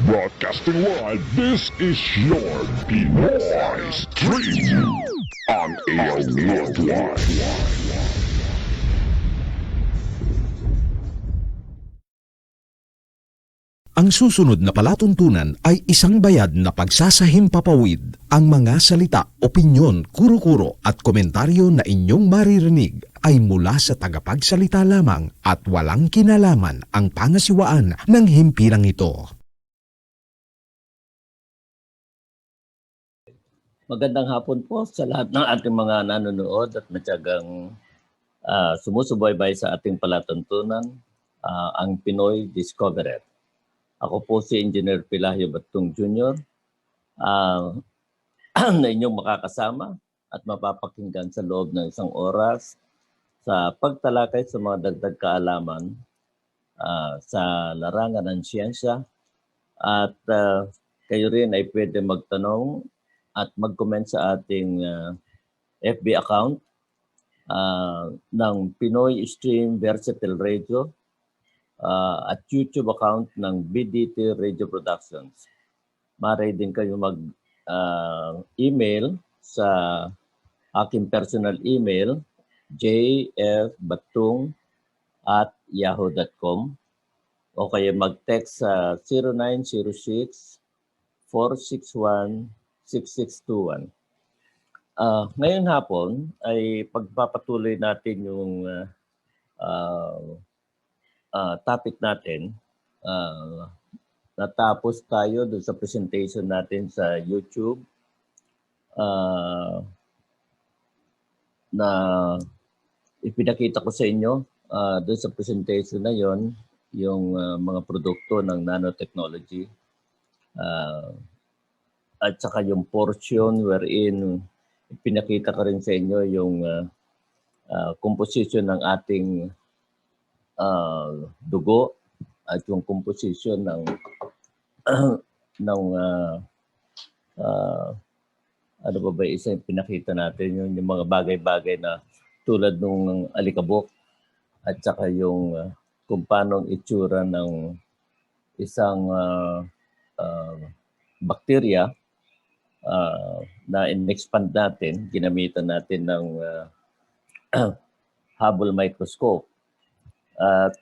Broadcasting live, this is your Pinoy Stream on AL Worldwide. Ang susunod na palatuntunan ay isang bayad na pagsasahimpapawid. Ang mga salita, opinyon, kuro-kuro at komentaryo na inyong maririnig ay mula sa tagapagsalita lamang at walang kinalaman ang pangasiwaan ng himpilang ito. Magandang hapon po sa lahat ng ating mga nanonood at matyagang sumusubaybay sa ating palatuntunan, ang Pinoy Discoverer. Ako po si Engineer Pilahio Batong Jr. Na inyong makakasama at mapapakinggan sa loob ng isang oras sa pagtalakay sa mga dagdag kaalaman sa larangan ng siyensya at kayo rin ay pwede magtanong at mag-comment sa ating FB account ng Pinoy Stream Versatile Radio at YouTube account ng BDT Radio Productions. Maaari din kayo mag-email sa aking personal email jfbatong@yahoo.com o kaya mag-text sa 0906-461-6621. Ngayon hapon ay pagpapatuloy natin yung topic natin. Natapos tayo doon sa presentation natin sa YouTube na ipinakita ko sa inyo doon sa presentation na yon yung mga produkto ng nanotechnology at saka yung portion wherein ipinakita ko rin sa inyo yung composition ng ating dugo at yung composition ng ano ba isa yung pinakita natin yung mga bagay-bagay na tulad ng alikabok at saka yung kung paano ang itsura ng isang bacteria na in-expand natin, ginamitan natin ng Hubble microscope. At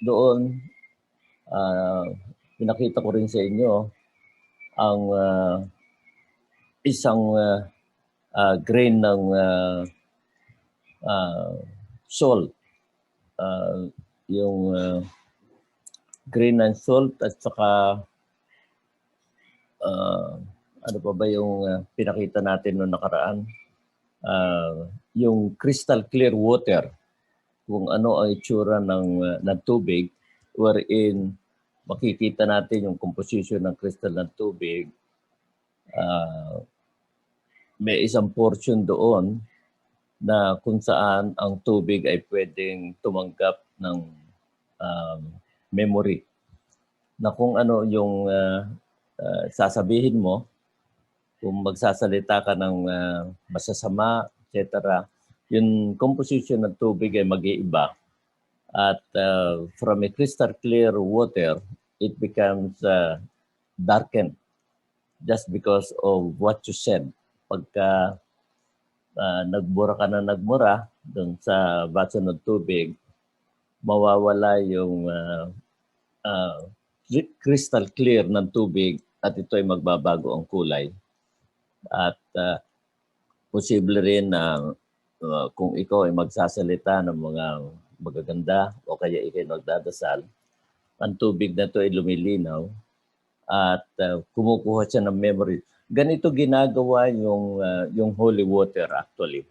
doon, pinakita ko rin sa inyo ang isang grain ng salt. Yung grain ng salt at saka ano pa ba yung pinakita natin noong nakaraan? Yung crystal clear water. Kung ano ang itsura ng tubig wherein makikita natin yung composition ng crystal ng tubig. May isang portion doon na kung saan ang tubig ay pwedeng tumanggap ng memory. Na kung ano yung sasabihin mo, kung magsasalita ka ng masasama, etc., yung composition ng tubig ay mag-iiba. At from a crystal clear water, it becomes darkened just because of what you said. Pagka nagmura ka na nagmura dun sa baso ng tubig, mawawala yung crystal clear ng tubig at ito ay magbabago ang kulay. At posible rin na kung ikaw ay magsasalita ng mga magaganda o kaya ikay magdadasal, ang tubig na ito ay lumilinaw at kumukuha siya ng memory. Ganito ginagawa yung holy water actually.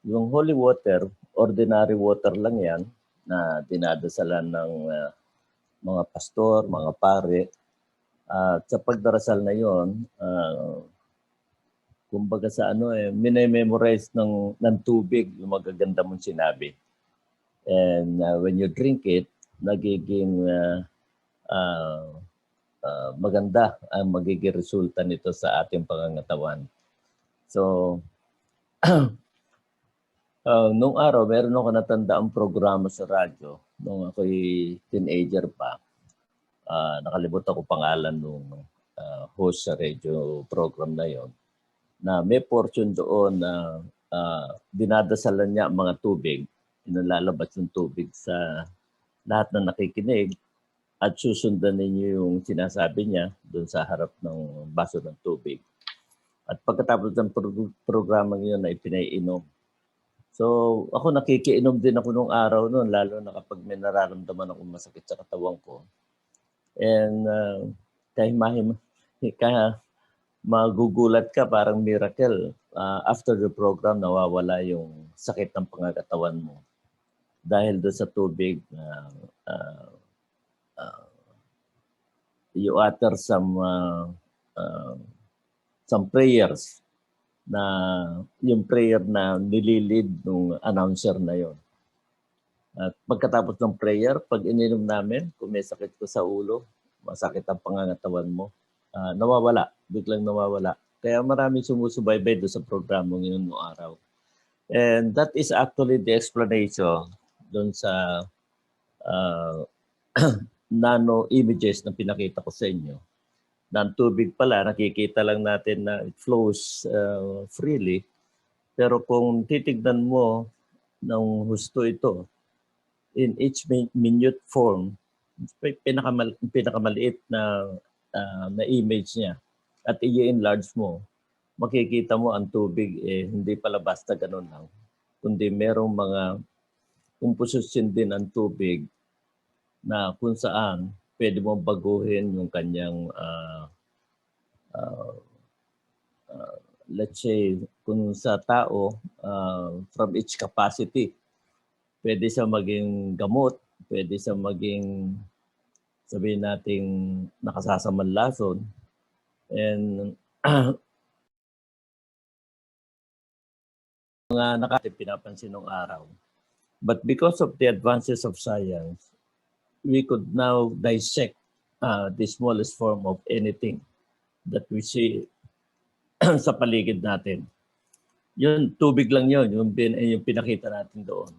Yung holy water, ordinary water lang yan na dinadasalan ng mga pastor, mga pare. At sa pagdarasal na yon, kumbaga sa minimemorize ng tubig yung magaganda mong sinabi. And when you drink it, nagiging maganda ang magiging resulta nito sa ating pangangatawan. So, nung araw, meron ako natandaang programa sa radyo nung ako'y teenager pa. nakalimutan ko pangalan nung host sa radio program na yon, na may portion doon na dinadasalan niya ang mga tubig, inalalabas yung tubig sa lahat na nakikinig at susundan ninyo yung sinasabi niya doon sa harap ng baso ng tubig. At pagkatapos ng programang yun na ipinaiinom. So ako nakikiinom din ako nung araw noon, lalo na kapag may nararamdaman akong masakit sa katawan ko. And kaya magugulat ka, parang miracle. After the program, nawawala yung sakit ng pangakatawan mo. Dahil doon sa tubig, you utter some prayers na yung prayer na nililid ng announcer na yon. At pagkatapos ng prayer, pag ininom namin, kung may sakit ko sa ulo, masakit ang pangangatawan mo, nawawala, biglang nawawala. Kaya marami sumusubaybay doon sa programang yun noong araw. And that is actually the explanation doon sa nano images na pinakita ko sa inyo. Na ang tubig pala, nakikita lang natin na it flows freely. Pero kung titignan mo ng husto ito, in each minute form, pinakamaliit na image niya, at i-enlarge mo, makikita mo ang tubig hindi pala basta ganun lang, kundi merong mga komposisyon din ang tubig na kung saan pwede mo baguhin yung kanyang let's say kung sa tao from each capacity, pwede siya maging gamot, pwede siya maging, sabihin nating nakasasamanlason, and mga nakatin pinapansin ng araw. But because of the advances of science, we could now dissect the smallest form of anything that we see sa paligid natin. Yun, tubig lang yun, yung pinakita natin doon.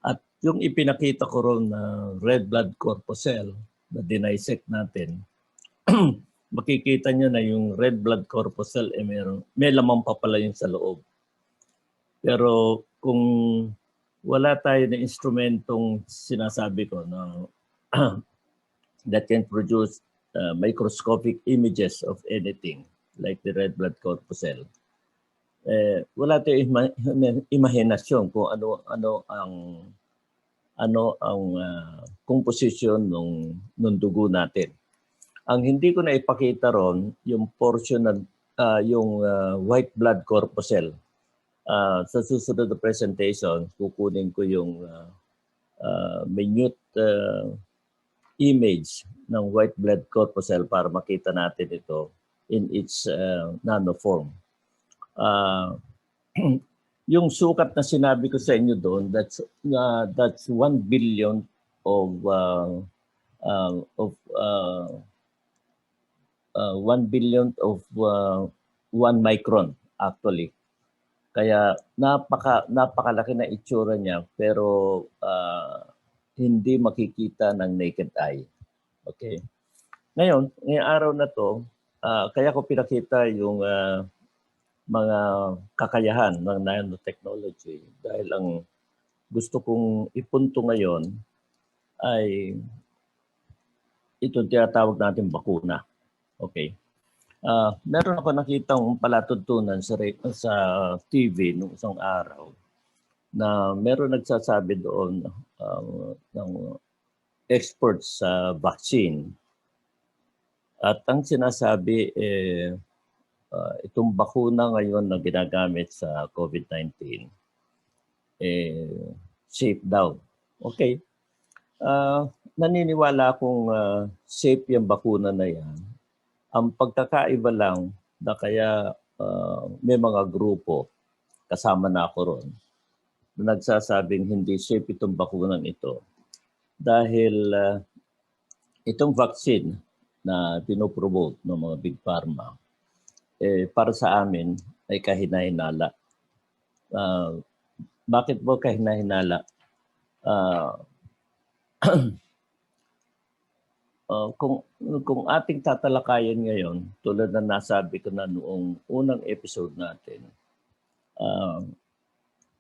At yung ipinakita ko ron na red blood corpuscle na dinisect natin, makikita nyo na yung red blood corpuscle may lamang pa pala yun sa loob. Pero kung wala tayo na instrumentong sinasabi ko na that can produce microscopic images of anything like the red blood corpuscle, wala tayong imahinasyon kung ano ang composition ng dugo natin. Ang hindi ko na ipakita ron yung portion ng yung white blood corpuscle. Sa susunod na presentation, kukunin ko yung minute image ng white blood corpuscle para makita natin ito in its nanoform. Yung sukat na sinabi ko sa inyo doon, that's 1 billion of 1 billion of 1 micron actually. Kaya napakalaki na itsura niya, pero hindi makikita ng naked eye. Okay. Ngayong araw na to, kaya ko pinakita yung mga kakayahan ng nanotechnology dahil ang gusto kong ipunto ngayon ay itong tinatawag natin bakuna. Okay. Meron ako nakitang palatuntunan sa TV nung isang araw na meron nagsasabi doon ng experts sa vaccine. At ang sinasabi itong bakuna ngayon na ginagamit sa COVID-19 safe daw. Okay. Naniniwala akong safe yung bakuna na yan. Ang pagkakaiba lang na kaya may mga grupo, kasama na ako ron, na nagsasabing hindi safe itong bakunan ito. Dahil itong vaccine na pinopromote ng mga big pharma, para sa amin ay kahina-hinala. Bakit po kahina-hinala? kung ating tatalakayin ngayon, tulad na nasabi ko na noong unang episode natin,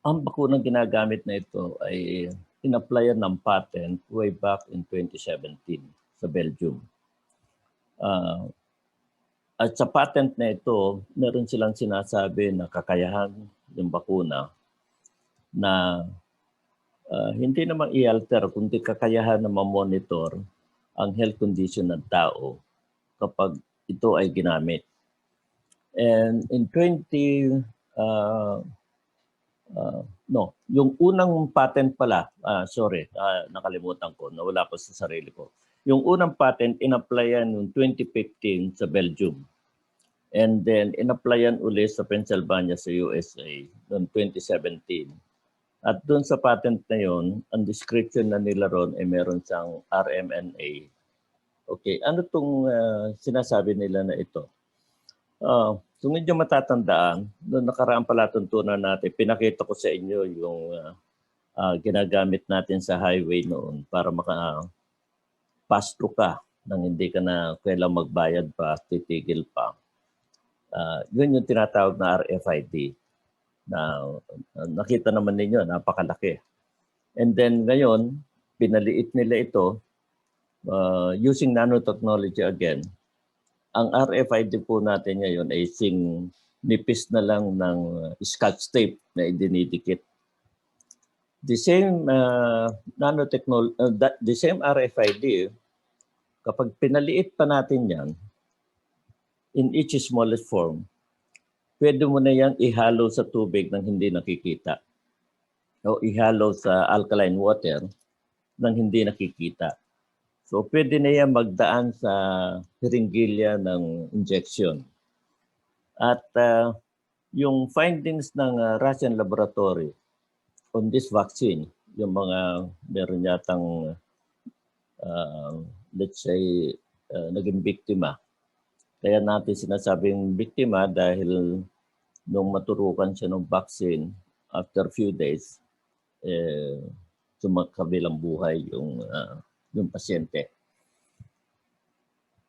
ang bakunang ginagamit na ito ay in-applyan ng patent way back in 2017 sa Belgium. At sa patent na ito, meron silang sinasabi na kakayahan yung bakuna na hindi naman i-alter, kundi kakayahan na ma-monitor ang health condition ng tao kapag ito ay ginamit. And in yung unang patent pala, nakalimutan ko, nawala ko sa sarili ko. Yung unang patent, in-applyan noong 2015 sa Belgium. And then, in-applyan ulit sa Pennsylvania sa USA noong 2017. At doon sa patent na yon, ang description na nila ron ay meron siyang RMNA. Okay, ano itong sinasabi nila na ito? Kung medyo matatandaan, noong nakaraang palatuntunan natin, pinakita ko sa inyo yung ginagamit natin sa highway noon para maka-pass through ka nang hindi ka na kailang magbayad pa, titigil pa. Yun yung tinatawag na RFID. Na nakita naman ninyo, napakalaki. And then ngayon, pinaliit nila ito using nanotechnology again. Ang RFID po natin ngayon ay nipis na lang ng scotch tape na idinidikit. The same the same RFID, kapag pinaliit pa natin yan in each smallest form, pwede mo na yang ihalo sa tubig nang hindi nakikita. O ihalo sa alkaline water nang hindi nakikita. So pwede na yan magdaan sa hiringgilya ng injection. At yung findings ng Russian laboratory on this vaccine, yung mga meron yatang, let's say, naging biktima. Kaya natin sinasabing biktima dahil nung maturukan siya ng vaccine, after few days, sumakabilang buhay yung pasyente.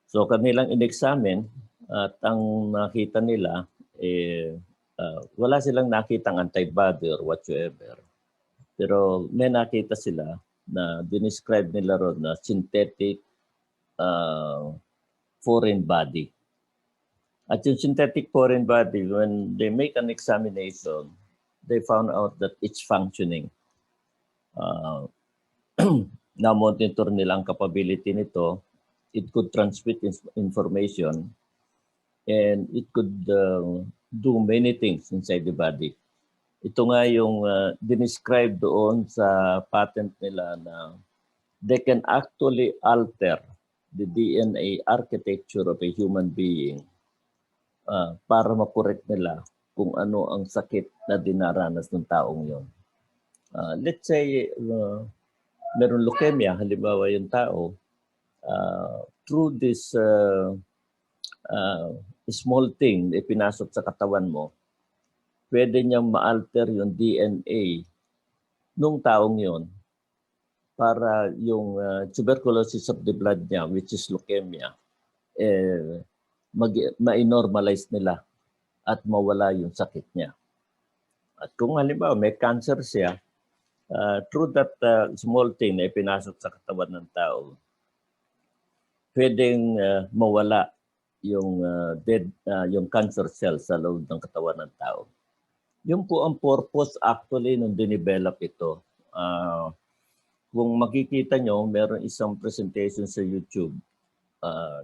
So kanilang in-examine at ang nakita nila, wala silang nakitang antibody or whatsoever. Pero may nakita sila na dinescribe nila ron na synthetic foreign body. At yung synthetic foreign body, when they make an examination, they found out that it's functioning. Na-monitor nila ang capability nito. It could transmit information and it could do many things inside the body. Ito nga yung dinescribe doon sa patent nila na they can actually alter the DNA architecture of a human being para makorek nila kung ano ang sakit na dinaranas ng taong yon. Let's say, meron leukemia, halimbawa yung tao, through this small thing na ipinasok sa katawan mo, pwede niyang ma-alter yung DNA nung taong yon para yung tuberculosis of the blood niya, which is leukemia, ma-normalize nila at mawala yung sakit niya. At kung halimbawa may cancer siya, through that small thing na ipinasok sa katawan ng tao, pwedeng mawala yung yung cancer cells sa loob ng katawan ng tao. Yun po ang purpose actually nung dinevelop ito. Kung makikita nyo, meron isang presentation sa YouTube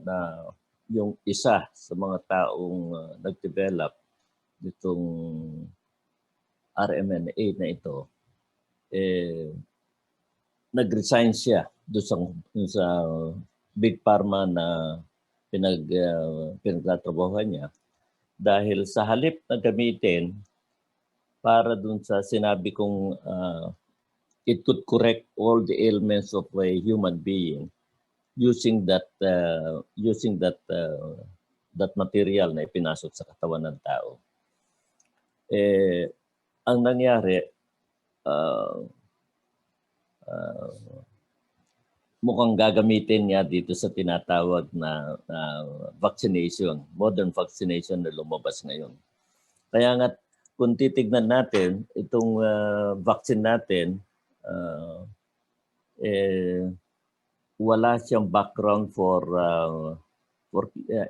na yung isa sa mga taong nag-develop nitong RMNA na ito, nag-resign siya doon sa Big Pharma na pinagtatrabahuhan niya dahil sa halip na gamitin para doon sa sinabi kong it could correct all the ailments of a human being using that material na ipinasok sa katawan ng tao. Ang nangyari, mukhang gagamitin niya dito sa tinatawag na vaccination, modern vaccination na lumabas ngayon. Kaya nga kung titignan natin itong vaccine natin, wala siyang background for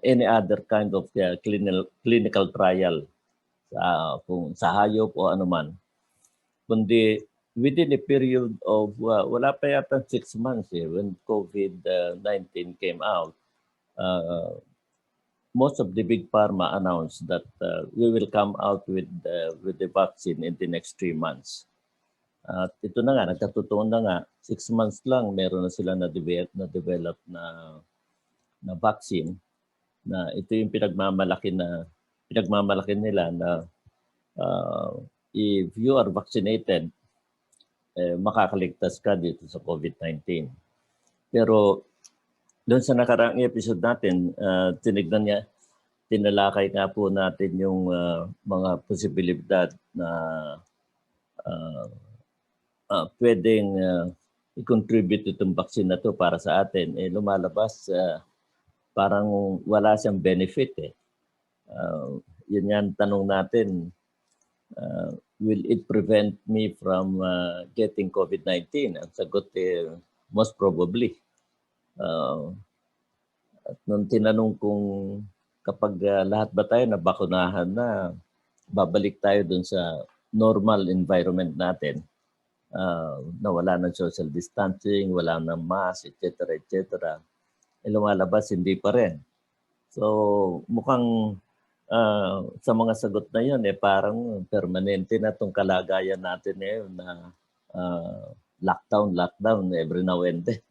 any other kind of clinical trial kung sa hayop o anuman. Kundi within a period of, wala pa yata 6 months when COVID-19 came out, most of the big pharma announced that we will come out with the vaccine in the next 3 months. At ito na nga, nagkatotoo na nga, 6 months lang meron na sila na-develop na vaccine, na ito yung pinagmamalaki nila na if you are vaccinated, makakaligtas ka dito sa COVID-19. Pero doon sa nakaraang episode natin, tinalakay nga po natin yung mga posibilidad na pwedeng i-contribute itong vaccine na to para sa atin. Lumalabas, parang wala siyang benefit. Yun yan, tanong natin, will it prevent me from getting COVID-19? Ang sagot most probably. At nung tinanong kung kapag lahat ba tayo nabakunahan na, babalik tayo dun sa normal environment natin, na wala ng social distancing, wala ng mask, etc. etc. Lumalabas, hindi pa rin. So mukhang sa mga sagot na yun, parang permanente na itong kalagayan natin ngayon na lockdown every now and then.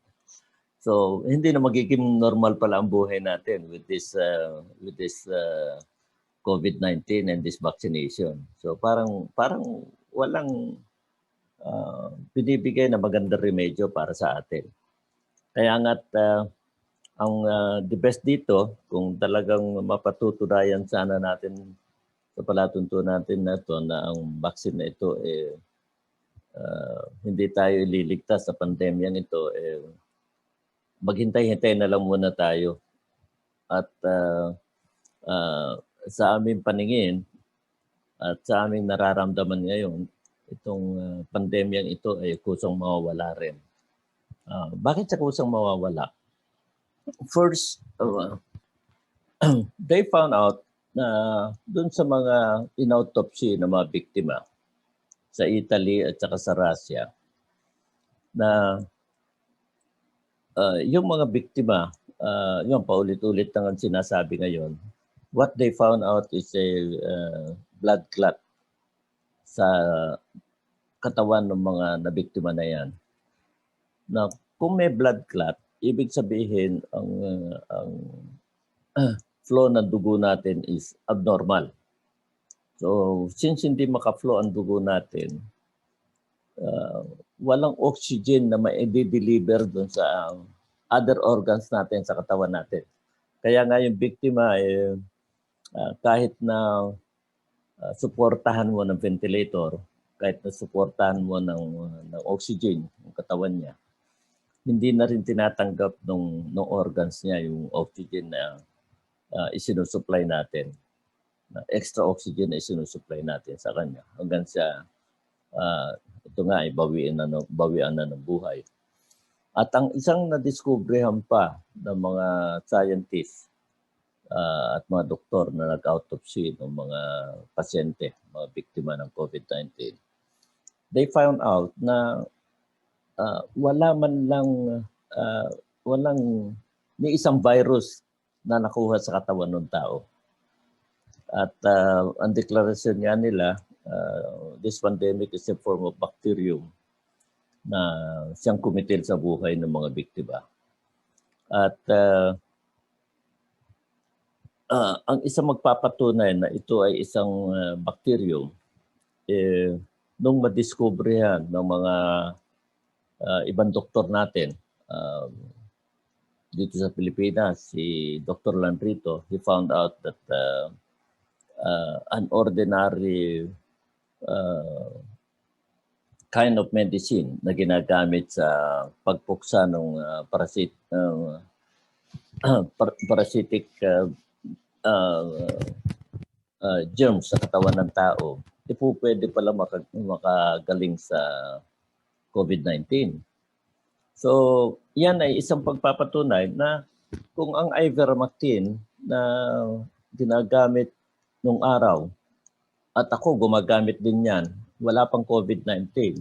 So hindi na magiging normal pala ang buhay natin with this COVID-19 and this vaccination. So parang walang binibigay na magandang remedyo para sa atin. Kaya nga't ang the best dito, kung talagang mapatutunayan sana natin sa palatuntunan natin na ito na ang vaccine na ito hindi tayo ililigtas sa pandemyang ito, maghintay-hintay na lang muna tayo. At sa aming paningin at sa aming nararamdaman ngayon, itong pandemyang ito ay kusang mawawala rin. Bakit siya kusang mawawala? First, they found out na dun sa mga inautopsy na mga biktima sa Italy at saka sa Russia, na yung mga biktima, yung paulit-ulit nang sinasabi ngayon, what they found out is a blood clot sa katawan ng mga nabiktima na yan. Na kung may blood clot, ibig sabihin ang flow ng dugo natin is abnormal. So since hindi maka-flow ang dugo natin, walang oxygen na ma-deliver doon sa other organs natin sa katawan natin. Kaya nga yung biktima, kahit na suportahan mo ng ventilator, kahit na suportahan mo ng oxygen yung katawan niya, hindi na rin tinatanggap ng organs niya yung oxygen na isinusupply natin. Extra oxygen na isinusupply natin sa kanya. Hanggang sa, ito nga, bawian na ng buhay. At ang isang nadiskubrehan pa ng mga scientists at mga doktor na nag-autopsy ng mga pasyente, mga biktima ng COVID-19, they found out na wala man lang, walang ni isang virus na nakuha sa katawan ng tao. At ang deklarasyon niya nila, this pandemic is a form of bacterium na siyang kumitil sa buhay ng mga biktima. At ang isang magpapatunay na ito ay isang bacterium, nung madiskubrehan ng mga ibang doktor natin dito sa Pilipinas, si Dr. Lanrito, he found out that an ordinary kind of medicine na ginagamit sa pagpuksa ng parasitic germs sa katawan ng tao, pwede pala makagaling sa COVID-19. So, yan ay isang pagpapatunay na kung ang ivermectin na ginagamit nung araw at ako gumagamit din yan, wala pang COVID-19.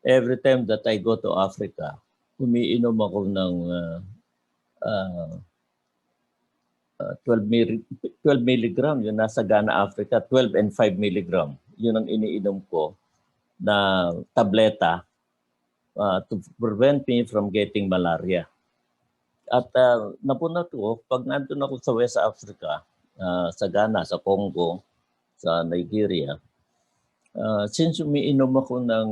Every time that I go to Africa, umiinom ako ng 12 milligram, yun nasa Ghana, Africa, 12 and 5 milligram. Yun ang iniinom ko na tableta to prevent me from getting malaria. At napunat ko, pag nandun ako sa West Africa, sa Ghana, sa Congo, sa Nigeria, since umiinom ako ng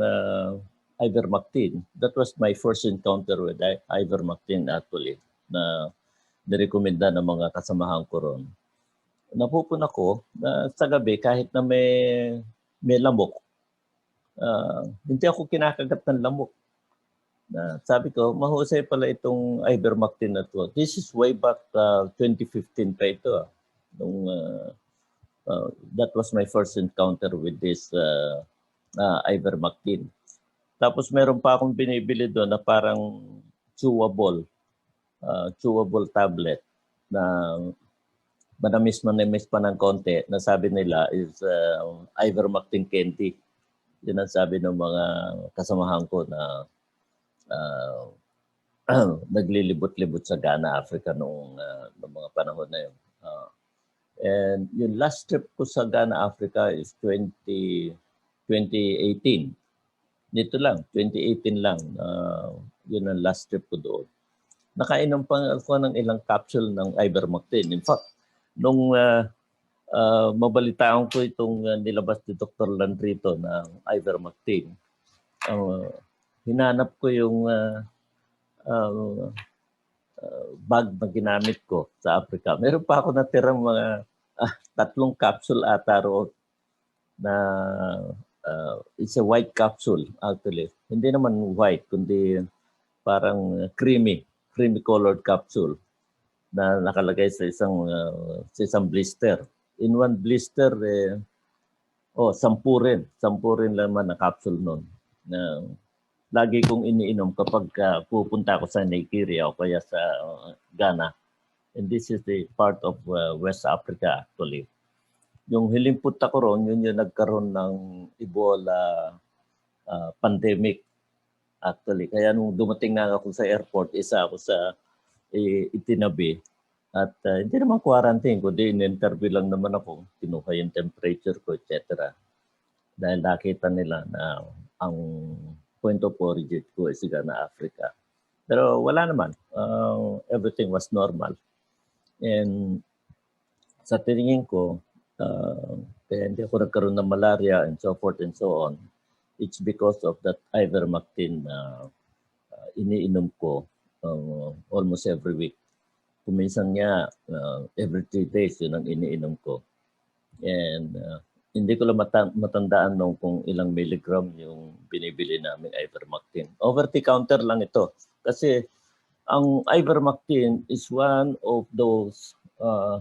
ivermectin, that was my first encounter with ivermectin actually, na nirekomenda ng mga kasamahan ko ron. Napupun ako na sa gabi, kahit na may lamok, hindi ako kinakagat ng lamok. Sabi ko, mahusay pala itong ivermectin na to. This is way back 2015 pa ito. That was my first encounter with this ivermectin. Tapos meron pa akong binibili doon na parang chewable tablet na manamis pa ng konti na sabi nila is ivermectin candy. Yun ang sabi ng mga kasamahan ko na naglilibot-libot sa Ghana, Africa noong mga panahon na yun. And yung last trip ko sa Ghana, Africa is 2018. Dito lang, 2018 lang. Yun ang last trip ko doon. Nakainom pa ako ng ilang capsule ng ivermectin. In fact, nung mabalitaan ko itong nilabas ni Dr. Landrito ng ivermectin, hinanap ko yung bag na ginamit ko sa Africa. Meron pa ako natirang mga 3 capsule ata roon na it's a white capsule actually. Hindi naman white, kundi parang creamy colored capsule na nakalagay sa isang blister. In one blister, 10 rin laman na capsule nun. Na lagi kong iniinom kapag pupunta ako sa Nigeria o kaya sa Ghana. And this is the part of West Africa actually. Yung hiling punta ko ron, yun yung nagkaroon ng Ebola pandemic actually. Kaya nung dumating na ako sa airport, isa ako sa itinabi. At hindi naman quarantine, kundi in-interview lang naman ako. Kinuha yung temperature ko, etc. Dahil nakita nila na ang point of origin ko is Ghana, Africa. Pero wala naman. Everything was normal. And sa tingin ko, kaya hindi ako nagkaroon ng malaria and so forth and so on. It's because of that ivermectin na iniinom ko almost every week. Kuminsan nga, every 3 days yun ang iniinom ko. And hindi ko lang matandaan nung kung ilang milligram yung binibili namin ivermectin. Over-the-counter lang ito. Kasi ang ivermectin is one of those, 3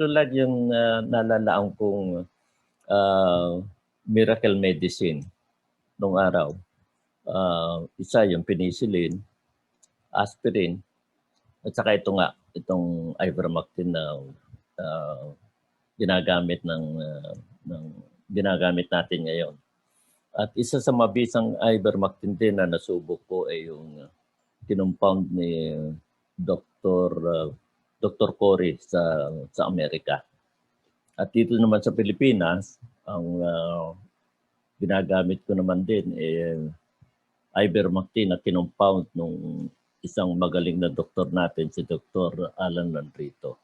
lang yung nalalaang kong miracle medicine nung araw. Isa yung penicillin, aspirin, at saka itong ivermectin na ginagamit ginagamit natin ngayon. At isa sa mabisang ivermectin din na nasubok ko ay yung kinumpund ni Dr. Cory sa Amerika. At dito naman sa Pilipinas, ang ginagamit ko naman din ivermectin na kinumpund nung isang magaling na doktor natin, si Dr. Alan Landrito.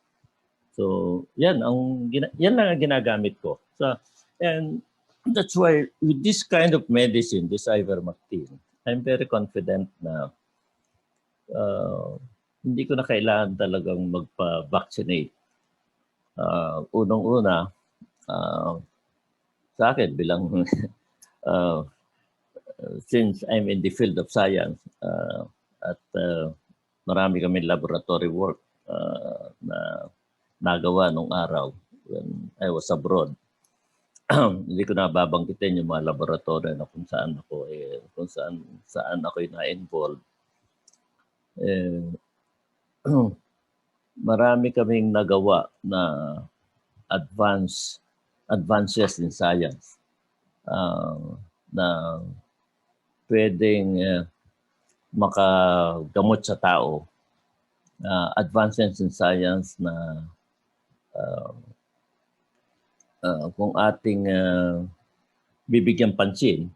So, yan lang ang ginagamit ko. So, and that's why with this kind of medicine, this ivermectin, I'm very confident na hindi ko na kailangan talagang magpa-vaccinate. Unang-una, sa akin bilang since I'm in the field of science at marami kami laboratory work na nagawa nung araw when I was abroad. Hindi ko na babanggitin yung mga laboratory na kung saan ako na-involved. Marami kaming nagawa na advances in science na pwedeng makagamot sa tao. Advances in science na kung ating bibigyan pansin,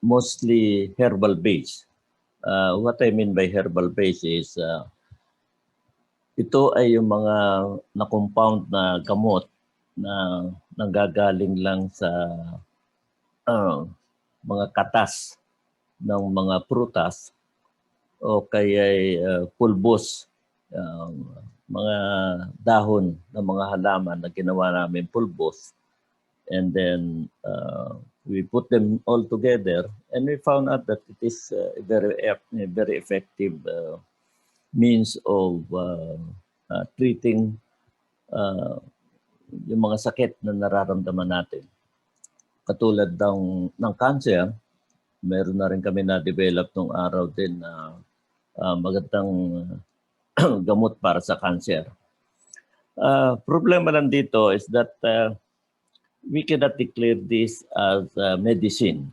mostly herbal based. What I mean by herbal based is ito ay yung mga na-compound na gamot na nanggagaling lang sa mga katas ng mga prutas o kaya pulbos, mga dahon ng mga halaman na ginawa namin pulbos. And then we put them all together and we found out that it is a very effective means of treating yung mga sakit na nararamdaman natin. Katulad ng cancer, meron na rin kami na-develop nung araw din na magandang gamot para sa cancer. Problema lang dito is that we cannot declare this as medicine.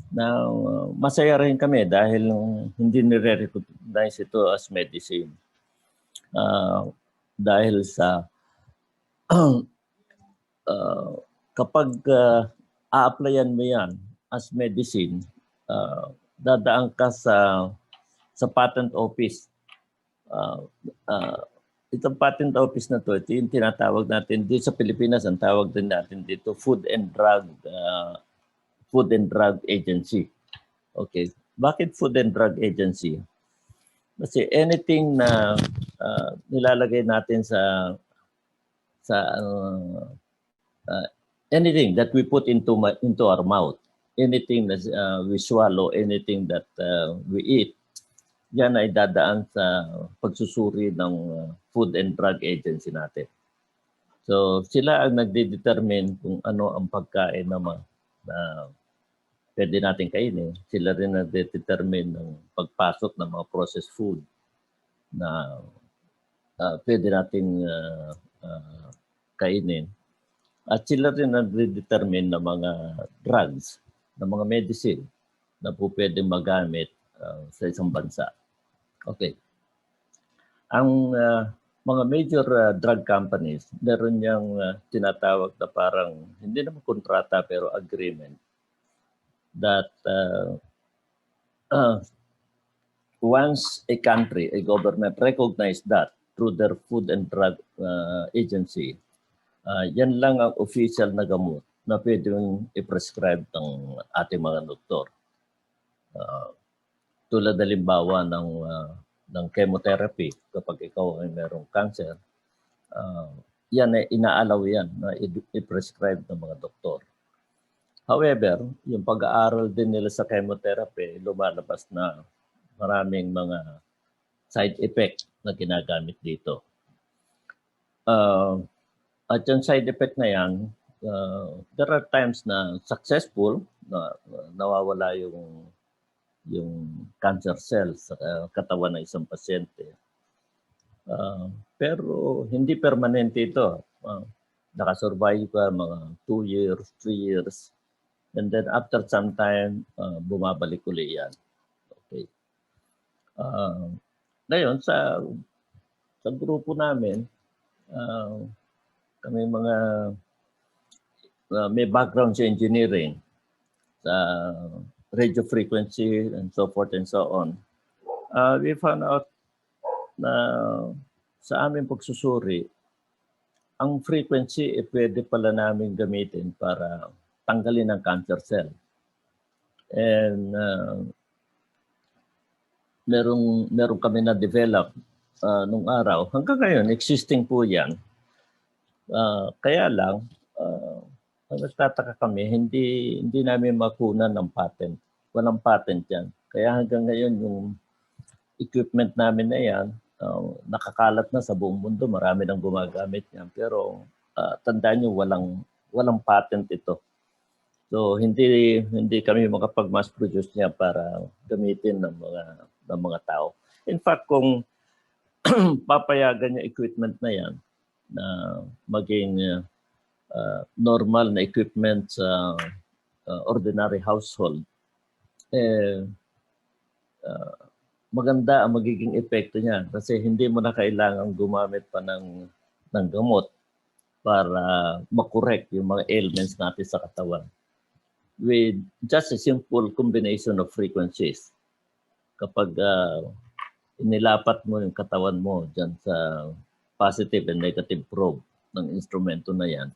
Now, masaya rin kami dahil hindi nire-recognize ito as medicine. Dahil sa kapag a-applyan mo yan as medicine, dadaan ka sa patent office. Itong patent office na ito yung tinatawag natin dito sa Pilipinas, ang tawag din natin dito Food and Drug Agency. Okay. Bakit Food and Drug Agency? Kasi anything na nilalagay natin anything that we put into our mouth, anything that we swallow, anything that we eat, yan ay dadaan sa pagsusuri ng Food and Drug Agency natin. So sila ang nagde-determine kung ano ang pagkain na pwede natin kainin. Sila rin nagde-determine ng pagpasok ng mga processed food na pwede nating kainin. At sila rin nagde-determine ng mga drugs, ng mga medicine na po pwede magamit sa isang bansa. Okay. Ang mga major drug companies, meron niyang tinatawag na parang, hindi naman kontrata pero agreement that once a country, a government recognize that through their Food and Drug Agency, yan lang ang official na gamot na pwedeng i-prescribe ng ating mga doktor. Tulad halimbawa ng chemotherapy, kapag ikaw ay merong cancer, yan ay inaalaw yan na i-prescribe ng mga doktor. However, yung pag-aaral din nila sa chemotherapy, lumalabas na maraming mga side effect na ginagamit dito. At yung side effect na yan, there are times na successful, na nawawala yung cancer cells sa katawan ng isang pasyente. Pero hindi permanente ito. Nakasurvive ka mga 2 years, 3 years, and then after some time, bumabalik uli yan. Okay. Ngayon, sa grupo namin, kami mga may background sa engineering, sa radio frequency and so forth and so on. We found out na sa aming pagsusuri, ang frequency pwede pala namin gamitin para tanggalin ang cancer cell. And meron kami na-develop nung araw. Hanggang ngayon, existing po yan. Kaya lang, ang nagtataka kami, hindi namin makunan ng patent. Walang patent yan. Kaya hanggang ngayon, yung equipment namin na yan, nakakalat na sa buong mundo. Marami nang gumagamit yan. Pero tandaan nyo, walang patent ito. So hindi kami makapag-mass produce niya para gamitin ng mga tao. In fact, kung papayagan yung equipment na yan na maging normal na equipment sa ordinary household, maganda ang magiging epekto niya kasi hindi mo na kailangang gumamit pa ng gamot para makorek yung mga ailments natin sa katawan. With just a simple combination of frequencies. Kapag inilapat mo yung katawan mo dyan sa positive and negative probe ng instrumento na yan,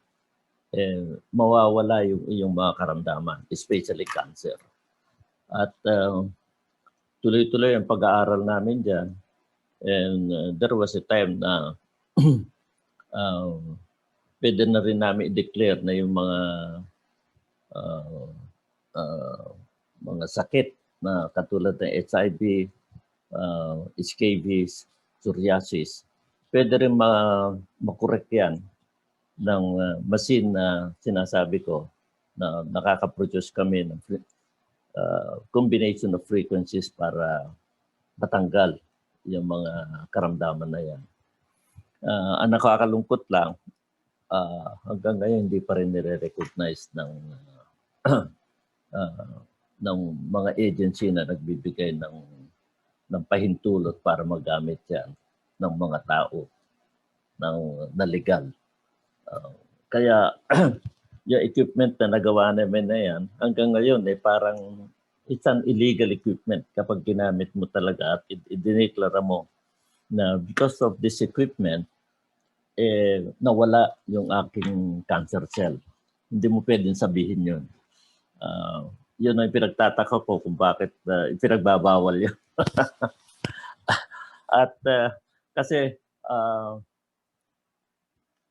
mawawala yung iyong mga karamdaman, especially cancer. At tuloy-tuloy ang pag-aaral namin dyan. And there was a time na pwede na rin namin i-declare na yung mga sakit na katulad ng HIV, SCABs, psoriasis, pwede rin makorek yan ng machine na sinasabi ko na nakaka-produce kami ng combination of frequencies para matanggal yung mga karamdaman na yan. Ang nakakalungkot lang, hanggang ngayon hindi pa rin nire-recognize ng mga agency na nagbibigay ng pahintulot para magamit yan ng mga tao na legal. Kaya yung equipment na nagawa namin na yan, hanggang ngayon parang it's an illegal equipment kapag ginamit mo talaga at idineklara mo na because of this equipment, nawala yung aking cancer cell. Hindi mo pwedeng sabihin yun. Yun ang pinagtataka ko kung bakit pinagbabawal yun. At kasi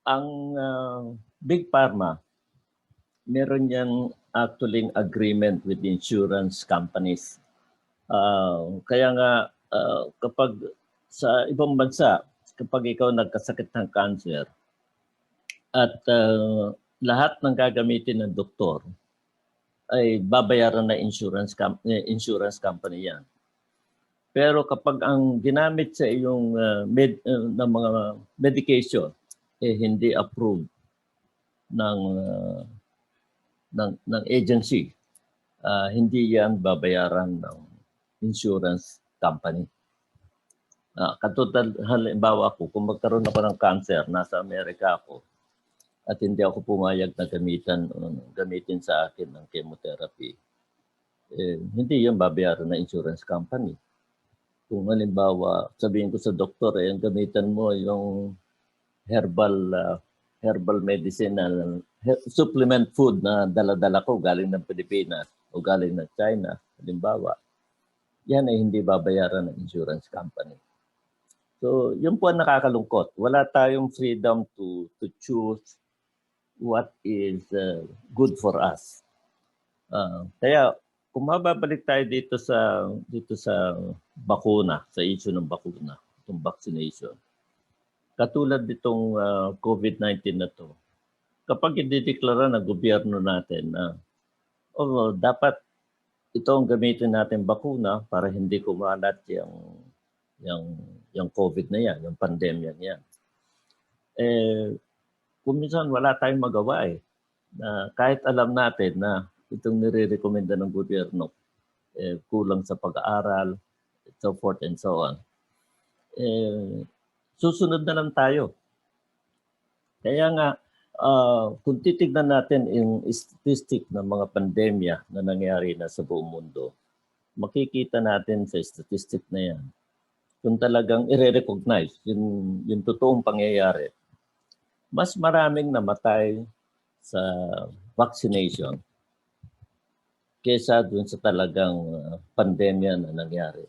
ang Big Pharma, meron yan actually agreement with the insurance companies. Kaya nga kapag sa ibang bansa, kapag ikaw nagkasakit ng cancer at lahat ng gagamitin ng doktor ay babayaran na insurance company yan. Pero kapag ang ginamit sa iyong ng mga medication hindi approved ng agency, hindi yan babayaran ng insurance company. Katulad halimbawa ako, kung magkaroon ako ng cancer, nasa Amerika ako, at hindi ako pumayag na gamitin sa akin ng chemotherapy, hindi yan babayaran ng insurance company. Kung halimbawa, sabihin ko sa doktor, ang gamitan mo yung herbal medicine, supplement food na dala-dala ko galing ng Pilipinas o galing ng China, halimbawa, yan ay hindi babayaran ng insurance company. So, yun po ang nakakalungkot. Wala tayong freedom to choose what is good for us. Kaya kung mababalik tayo dito sa bakuna, sa issue ng bakuna, itong vaccination. Katulad nitong COVID-19 na to, kapag idideklara ng gobyerno natin na dapat ito ang gamitin natin bakuna para hindi kumalat yung COVID na yan, yung pandemya niyan. Kung minsan wala tayong magawa na kahit alam natin na itong nire-recommenda ng gobyerno kulang sa pag-aaral, so forth and so on. Susunod na lang tayo. Kaya nga, kung titignan natin yung statistic ng mga pandemya na nangyari na sa buong mundo, makikita natin sa statistic na yan, kung talagang i-recognize yung totoong pangyayari, mas maraming namatay sa vaccination kesa dun sa talagang pandemya na nangyari.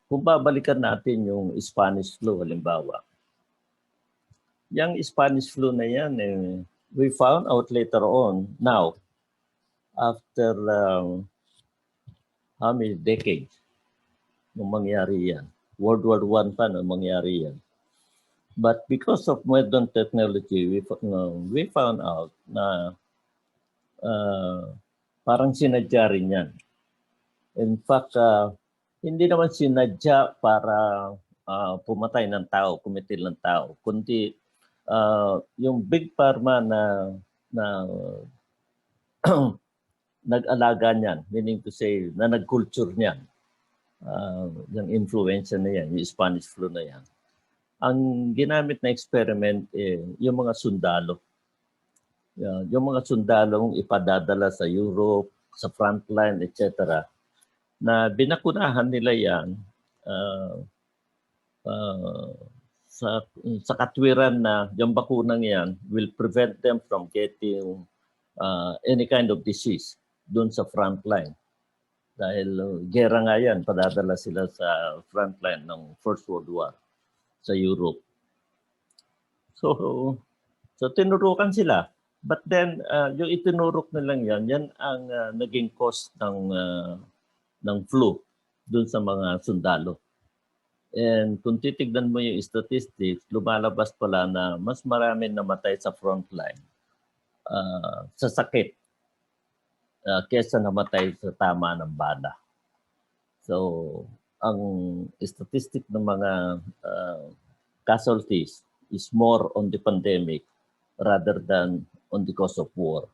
Kung babalikan natin yung Spanish flu, halimbawa, yung Spanish flu na yan, we found out later on, now, after how many decades nung mangyari yan. World War I pa nung mangyari yan. But because of modern technology, we found out na parang sinadya rin yan. In fact, hindi naman sinadya para pumatay ng tao, kumitil ng tao, kundi yung big pharma na nag-alaga niyan, meaning to say, na nag-culture niyan, yung influenza na yan, yung Spanish flu na yan. Ang ginamit na experiment, yung mga sundalo. Yung mga sundalong ipadadala sa Europe, sa frontline, etc., na binakunahan nila yan sa katwiran na yung bakunang yan will prevent them from getting any kind of disease doon sa frontline. Dahil gera nga yan, padadala sila sa frontline ng First World War sa Europe. So tinurukan sila. But then, yung itinurok nilang yan ang naging cause ng flu dun sa mga sundalo. And kung titignan mo yung statistics, lumalabas pala na mas marami namatay sa frontline sa sakit kesa namatay sa tama ng bala. So, ang statistic ng mga casualties is more on the pandemic rather than on the cause of war.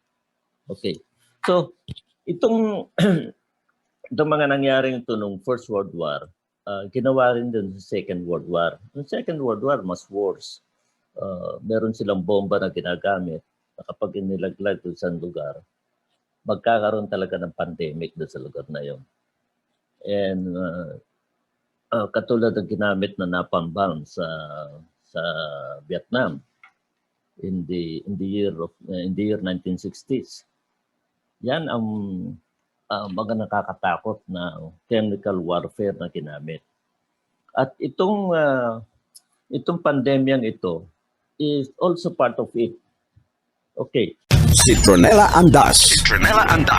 Okay. So, itong mga nangyaring ito nung First World War, ginawa rin din sa Second World War. Yung Second World War, mas worse. Meron silang bomba na ginagamit na kapag inilaglag doon sa lugar, magkakaroon talaga ng pandemic doon sa lugar na yon. And katulad ng ginamit na napalm bomb sa Vietnam in the year 1960s. Yan ang mga nakakatakot na chemical warfare na ginamit. At itong pandemyang ito is also part of it. Okay. Citronella Andas.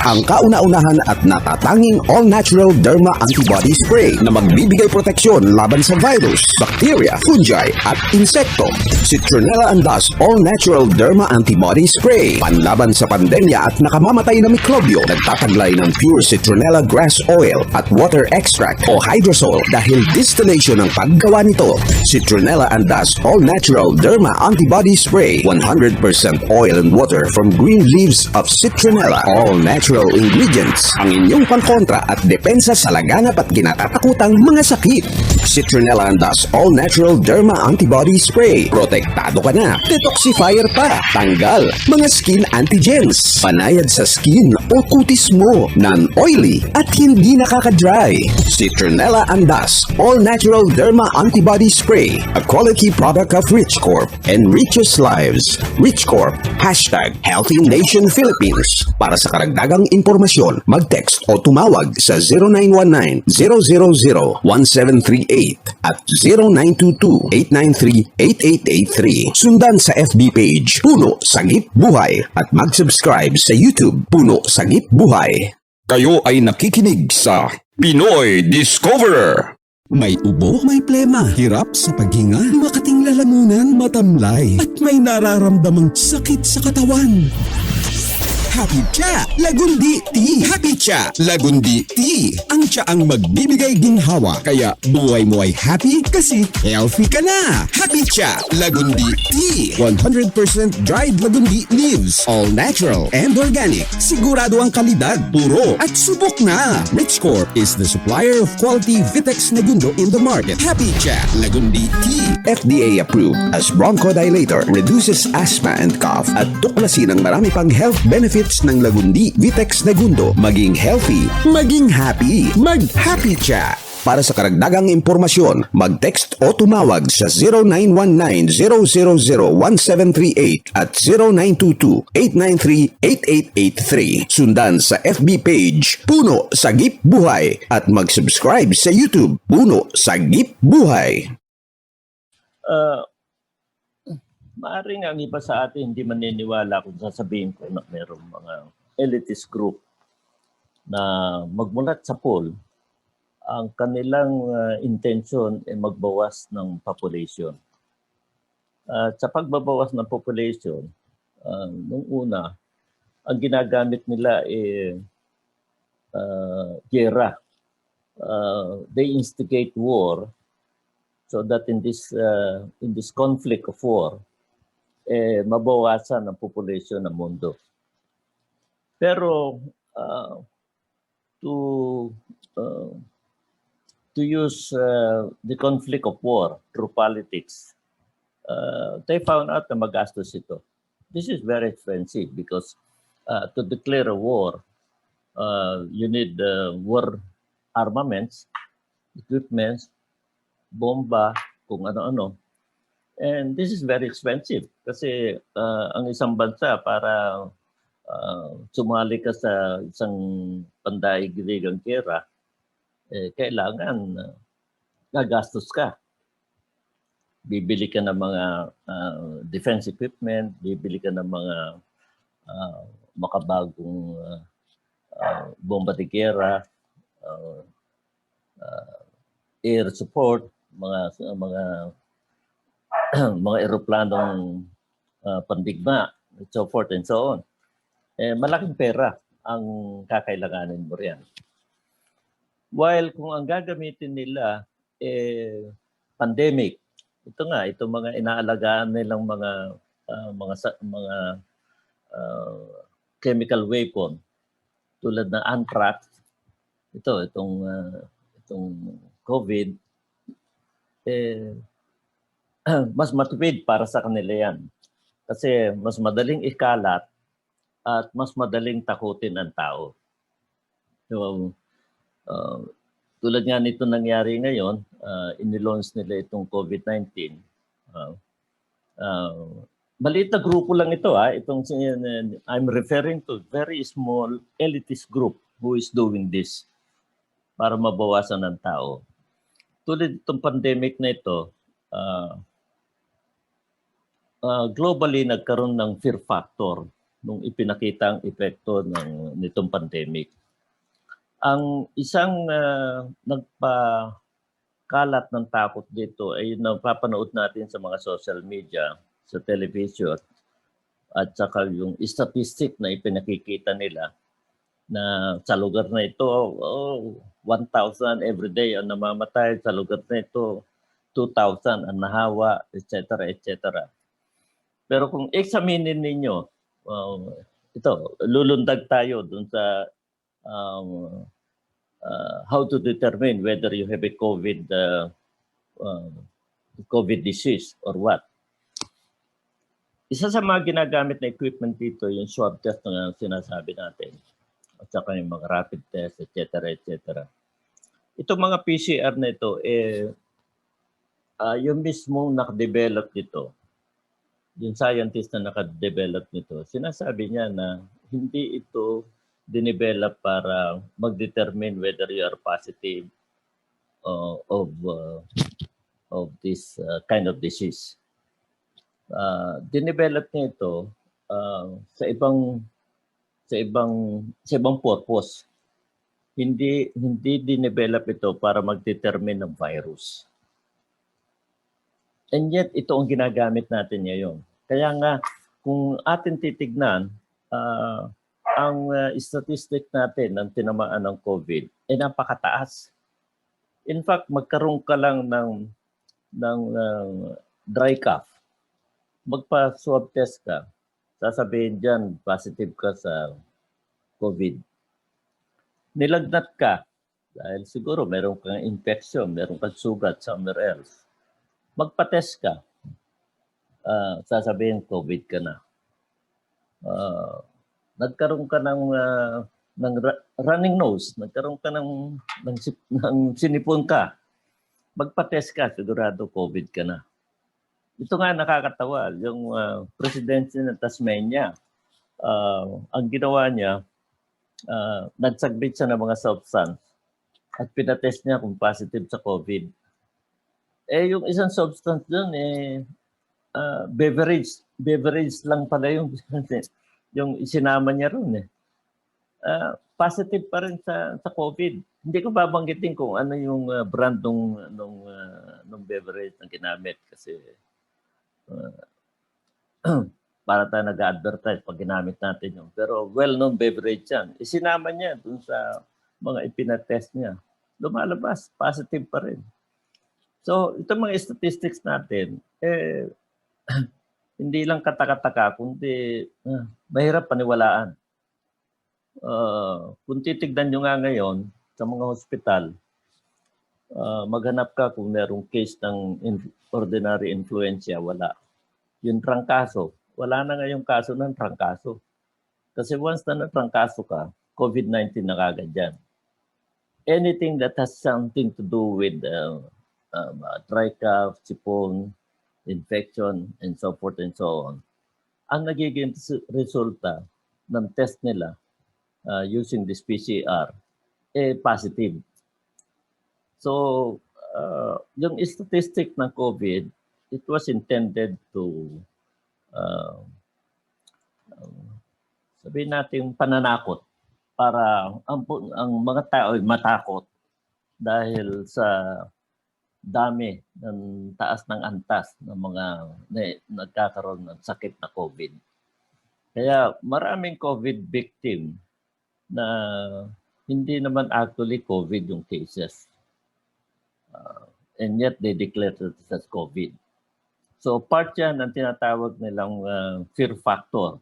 Ang kauna-unahan at natatanging all-natural derma antibody spray na magbibigay proteksyon laban sa virus, bacteria, fungi at insekto. Citronella Andas all-natural derma antibody spray. Panlaban sa pandemya at nakamamatay na mikrobyo. Nagtataglay ng pure citronella grass oil at water extract o hydrosol dahil distillation ang paggawa nito. Citronella Andas all-natural derma antibody spray. 100% oil and water from green leaves of citronella, all natural ingredients, ang inyong pangkontra at depensa sa laganap at kinatatakutang mga sakit. Citronella Andas all natural derma antibody spray. Protektado ka na, detoxifier pa, tanggal mga skin antigens, panayad sa skin o kutis mo, non-oily at hindi nakaka-dry. Citronella Andas all natural derma antibody spray, a quality product of Rich Corp, enriches lives. Rich Corp, #Healthy Nation Philippines. Para sa karagdagang impormasyon, mag-text o tumawag sa 0919-000-1738 at 0922-893-8883. Sundan sa FB page, Puno Sagip Buhay at mag-subscribe sa YouTube, Puno Sagip Buhay. Kayo ay nakikinig sa Pinoy Discoverer. May ubo, may plema, hirap sa paghinga, makating lalamunan, matamlay, at may nararamdamang sakit sa katawan. Happy Cha Lagundi Tea. Happy Cha Lagundi Tea. Ang tsa ang magbibigay ginhawa. Kaya buhay mo ay happy kasi healthy ka na. Happy Cha Lagundi Tea. 100% dried lagundi leaves. All natural and organic. Sigurado ang kalidad, puro at subok na. Rich Corp is the supplier of quality Vitex Negundo in the market. Happy Cha Lagundi Tea. FDA approved as bronchodilator, reduces asthma and cough at tuklasin ang marami pang health benefits ng Lagundi Vitex Negundo. Maging healthy, maging happy, mag-Happy Cha. Para sa karagdagang impormasyon, mag-text o tumawag sa 0919-000-1738 at 0922-893-8883. Sundan sa FB page, Puno Sagip Buhay at mag-subscribe sa YouTube, Puno Sagip Buhay. Maaring ang iba sa atin hindi maniniwala kung sasabihin ko na mayroong mga elitist group na magmulat sa poll, ang kanilang intention ay magbawas ng population. At sa pagbabawas ng population, nung una, ang ginagamit nila ay gera. They instigate war so that in this conflict of war, mabawasan ang population ng mundo. Pero to use the conflict of war through politics, they found out na magastos ito. This is very expensive because to declare a war, you need war armaments, equipments, bomba, kung ano-ano. And this is very expensive kasi ang isang bansa para sumali ka sa isang pandaigdigang gera, kailangan gagastos ka. Bibili ka ng mga defense equipment, bibili ka ng mga makabagong bomba de gera, air support, mga eroplanong pandigma, so forth and so on. Malaking pera ang kakailanganin mo riyan. While kung ang gagamitin nila pandemic, ito nga, itong mga inaalagaan nilang mga chemical weapon tulad ng anthrax, itong COVID, mas matipid para sa kanila yan. Kasi mas madaling ikalat at mas madaling takutin ang tao. So, tulad nga nito nangyari ngayon, inilaunch nila itong COVID-19. Maliit na grupo lang ito. I'm referring to very small elitist group who is doing this para mabawasan ng tao. Tulad itong pandemic na ito, globally nagkaroon ng fear factor nung ipinakita ang epekto nitong pandemic. Ang isang nagpakalat ng takot dito ay napapanood natin sa mga social media, sa television, at saka yung statistic na ipinakikita nila na sa lugar na ito, 1,000 every day ang namamatay, sa lugar na ito, 2,000 ang nahawa, etc. etc. Pero kung examinin ninyo, lulundag tayo dun sa how to determine whether you have a COVID disease or what. Isa sa mga ginagamit na equipment dito, yung swab test na sinasabi natin, at saka yung mga rapid test, etc. etc. Itong mga PCR na ito, yung mismong nakadevelop nito, yung scientist na nakadevelop nito, sinasabi niya na hindi ito dinevelop para mag-determine whether you are positive of this kind of disease. Dinevelop niya ito sa ibang purpose. Hindi dinevelop ito para mag-determine ng virus. And yet, ito ang ginagamit natin ngayon. Kaya nga, kung atin titignan, ang statistic natin ng tinamaan ng COVID ay napakataas. In fact, magkaroon ka lang ng dry cough. Magpa-swab test ka. Sasabihin dyan, positive ka sa COVID. Nilagnat ka dahil siguro meron kang infection, meron kang sugat somewhere else. Magpa-test ka. Sasabihin COVID ka na. Nagkaroon ka ng running nose, nagkaroon ka ng sinipon ka. Magpa-test ka, sigurado COVID ka na. Ito nga nakakatawa, yung presidente ng Tasmania, ang ginawa niya, nagsubmit siya ng mga substance at pinatest niya kung positive sa COVID. Yung isang substance doon, beverage lang pala yung yung isinama niya ron eh. Positive pa rin sa COVID. Hindi ko babanggitin kung ano yung brand nung beverage na ginamit kasi para tayo nag-advertise pag ginamit natin yun. Pero well-known beverage yan. Isinama niya dun sa mga ipinatest niya. Lumalabas, positive pa rin. So, itong mga statistics natin, hindi lang katakataka, kundi mahirap paniwalaan. Kung titignan nyo nga ngayon sa mga hospital, maghanap ka kung merong case ng ordinary influenza, wala. Yung trangkaso, wala na ngayong kaso ng trangkaso. Kasi once na natrangkaso ka, COVID-19 na kagad yan. Anything that has something to do with dry cough, sipon, infection, and so forth and so on, ang nagiging resulta ng test nila using this PCR, positive. So, yung statistic ng COVID, it was intended to sabihin natin pananakot para ang mga tao ay matakot dahil sa dami ng taas ng antas ng mga nagkakaroon ng sakit na COVID. Kaya maraming COVID victim na hindi naman actually COVID yung cases. And yet they declared it as COVID. So part yan ang tinatawag nilang fear factor.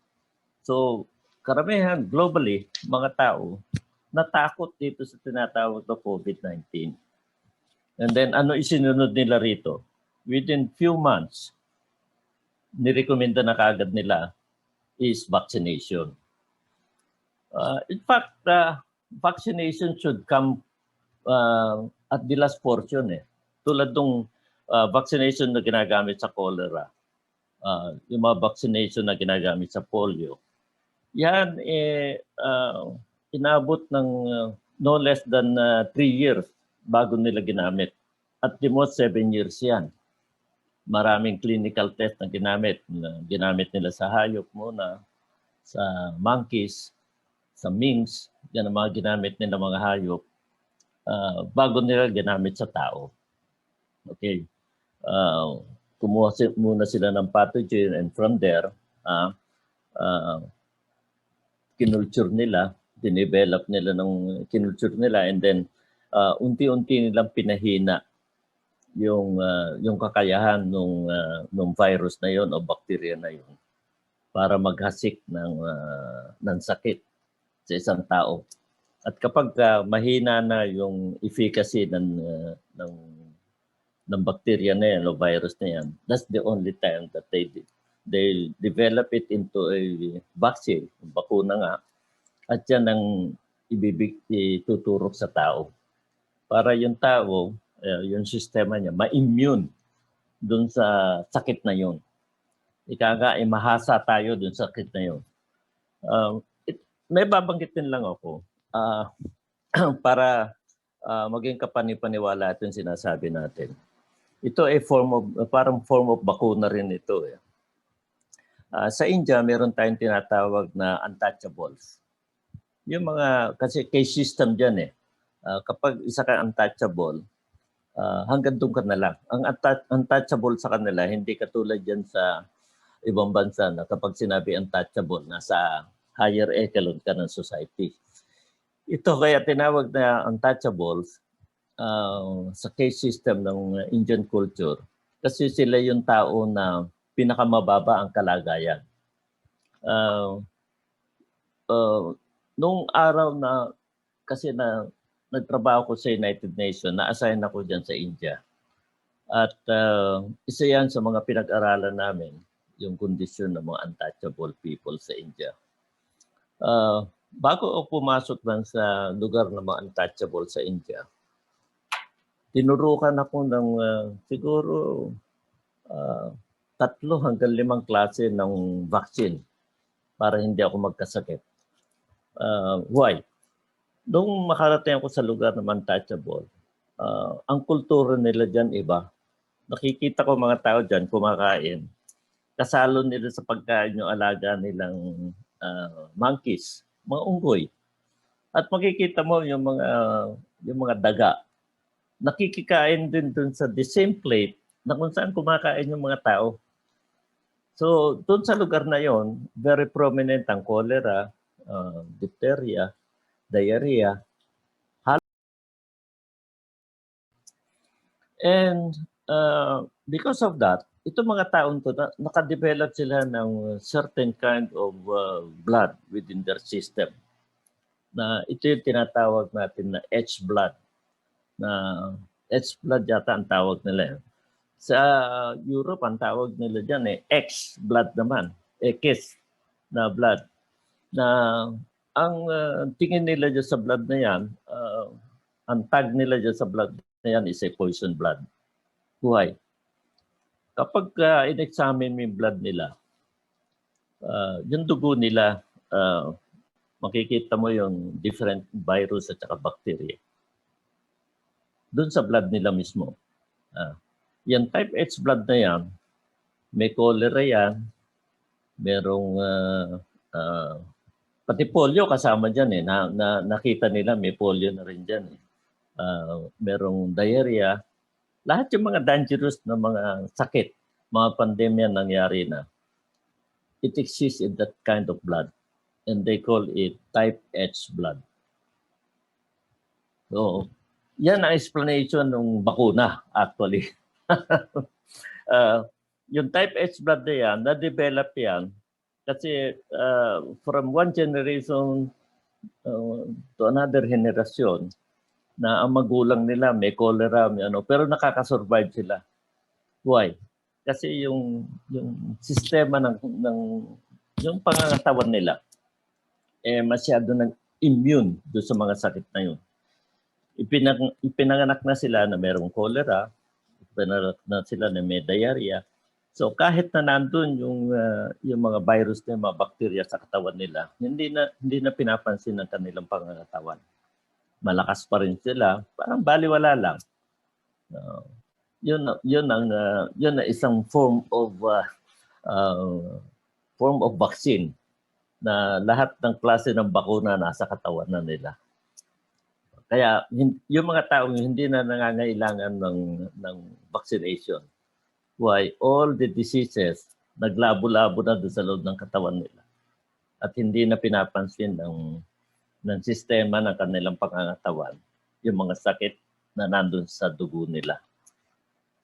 So karamihan globally, mga tao natakot dito sa tinatawag na COVID-19. And then ano isinunod nila rito? Within few months, nirekomenda na kaagad nila is vaccination. In fact, vaccination should come at the last portion eh. Tulad ng vaccination na ginagamit sa cholera, yung mga vaccination na ginagamit sa polio. Yan inabot ng no less than 3 years bago nila ginamit. At the most 7 years yan. Maraming clinical test na ginamit nila sa hayop muna, sa monkeys, sa minks, yan ang mga ginamit nila mga hayop bago nila ginamit sa tao. Okay. Kumuha muna sila ng pathogen and from there, kinulture nila, dinevelop nila ng kinulture nila and then unti-unti nilang pinahina yung kakayahan nung virus na yon o bacteria na yon para maghasik ng sakit sa isang tao. At kapag mahina na yung efficacy ng bacteria na yan o virus na yan, that's the only time that they develop it into a vaccine, bakuna nga, at yan ang ituturok sa tao. Para yung tao, yung sistema niya, ma-immune dun sa sakit na yun. Ika nga, mahasa tayo dun sa sakit na yun. May babanggitin lang ako para maging kapanipaniwala itong sinasabi natin. Ito ay parang form of bakuna rin ito. Sa India, meron tayong tinatawag na untouchables. Yung mga, kasi case system dyan kapag isa ka untouchable, hanggang doon ka na lang. Ang untouchable sa kanila, hindi katulad yan sa ibang bansa na kapag sinabi untouchable, nasa higher echelon ka ng society. Ito kaya tinawag na untouchables sa case system ng Indian culture kasi sila yung tao na pinakamababa ang kalagayan. Nung araw na kasi nagtrabaho ko sa United Nations, na-assign ako dyan sa India. At isa yan sa mga pinag-aralan namin, yung kondisyon ng mga untouchable people sa India. Bago ako pumasok lang sa lugar ng mga untouchable sa India, tinurukan ako ng siguro 3 hanggang 5 klase ng vaccine para hindi ako magkasakit. Why? Nung makarating ako sa lugar ng untouchable, ang kultura nila dyan iba. Nakikita ko mga tao dyan kumakain. kasalo nila sa pagkain yung alaga nilang monkeys, mga unggoy. At makikita mo yung mga daga, nakikikain din dun sa the same plate na kung saan kumakain yung mga tao. So, dun sa lugar na yon, very prominent ang cholera, diphtheria, diarrhea. And because of that, itong mga taong to, nakadevelop sila ng certain kind of blood within their system. Na ito yung tinatawag natin na H blood. Na H blood yata ang tawag nila. Sa Europe, ang tawag nila dyan X blood naman. X na blood. Na ang tingin nila dyan sa blood na yan, ang tag nila dyan sa blood na yan is a poison blood. Why? Kapag in-examine mo yung blood nila, yung dugo nila, makikita mo yung different virus at saka bacteria. Doon sa blood nila mismo. Yan type H blood na yan, may cholera yan, merong pati polio kasama dyan nakita nila may polio na rin dyan merong diarrhea. Lahat yung mga dangerous na mga sakit, mga pandemya nangyari na, it exists in that kind of blood. And they call it type H blood. So, yan ang explanation ng bakuna actually. Yung type H blood na yan, na-develop yan kasi from one generation to another generation, na ang magulang nila may cholera, may pero nakakasurvive sila. Why? Kasi yung sistema ng yung pangangatawan nila masyado nang immune do sa mga sakit na yun. Ipinanganak na sila na mayroong cholera, ipinanganak na sila na may diarrhea. So kahit na nandun yung mga virus na mga bacteria sa katawan nila, hindi na pinapansin ng kanilang pangangatawan. Malakas pa rin sila, parang baliwala lang. Yun ang isang form of vaccine na lahat ng klase ng bakuna nasa katawan na nila. Kaya yung mga taong hindi na nangangailangan ng vaccination, why all the diseases naglabo-labo na doon sa loob ng katawan nila at hindi na pinapansin ng sistema ng kanilang pangangatawan yung mga sakit na nandun sa dugo nila.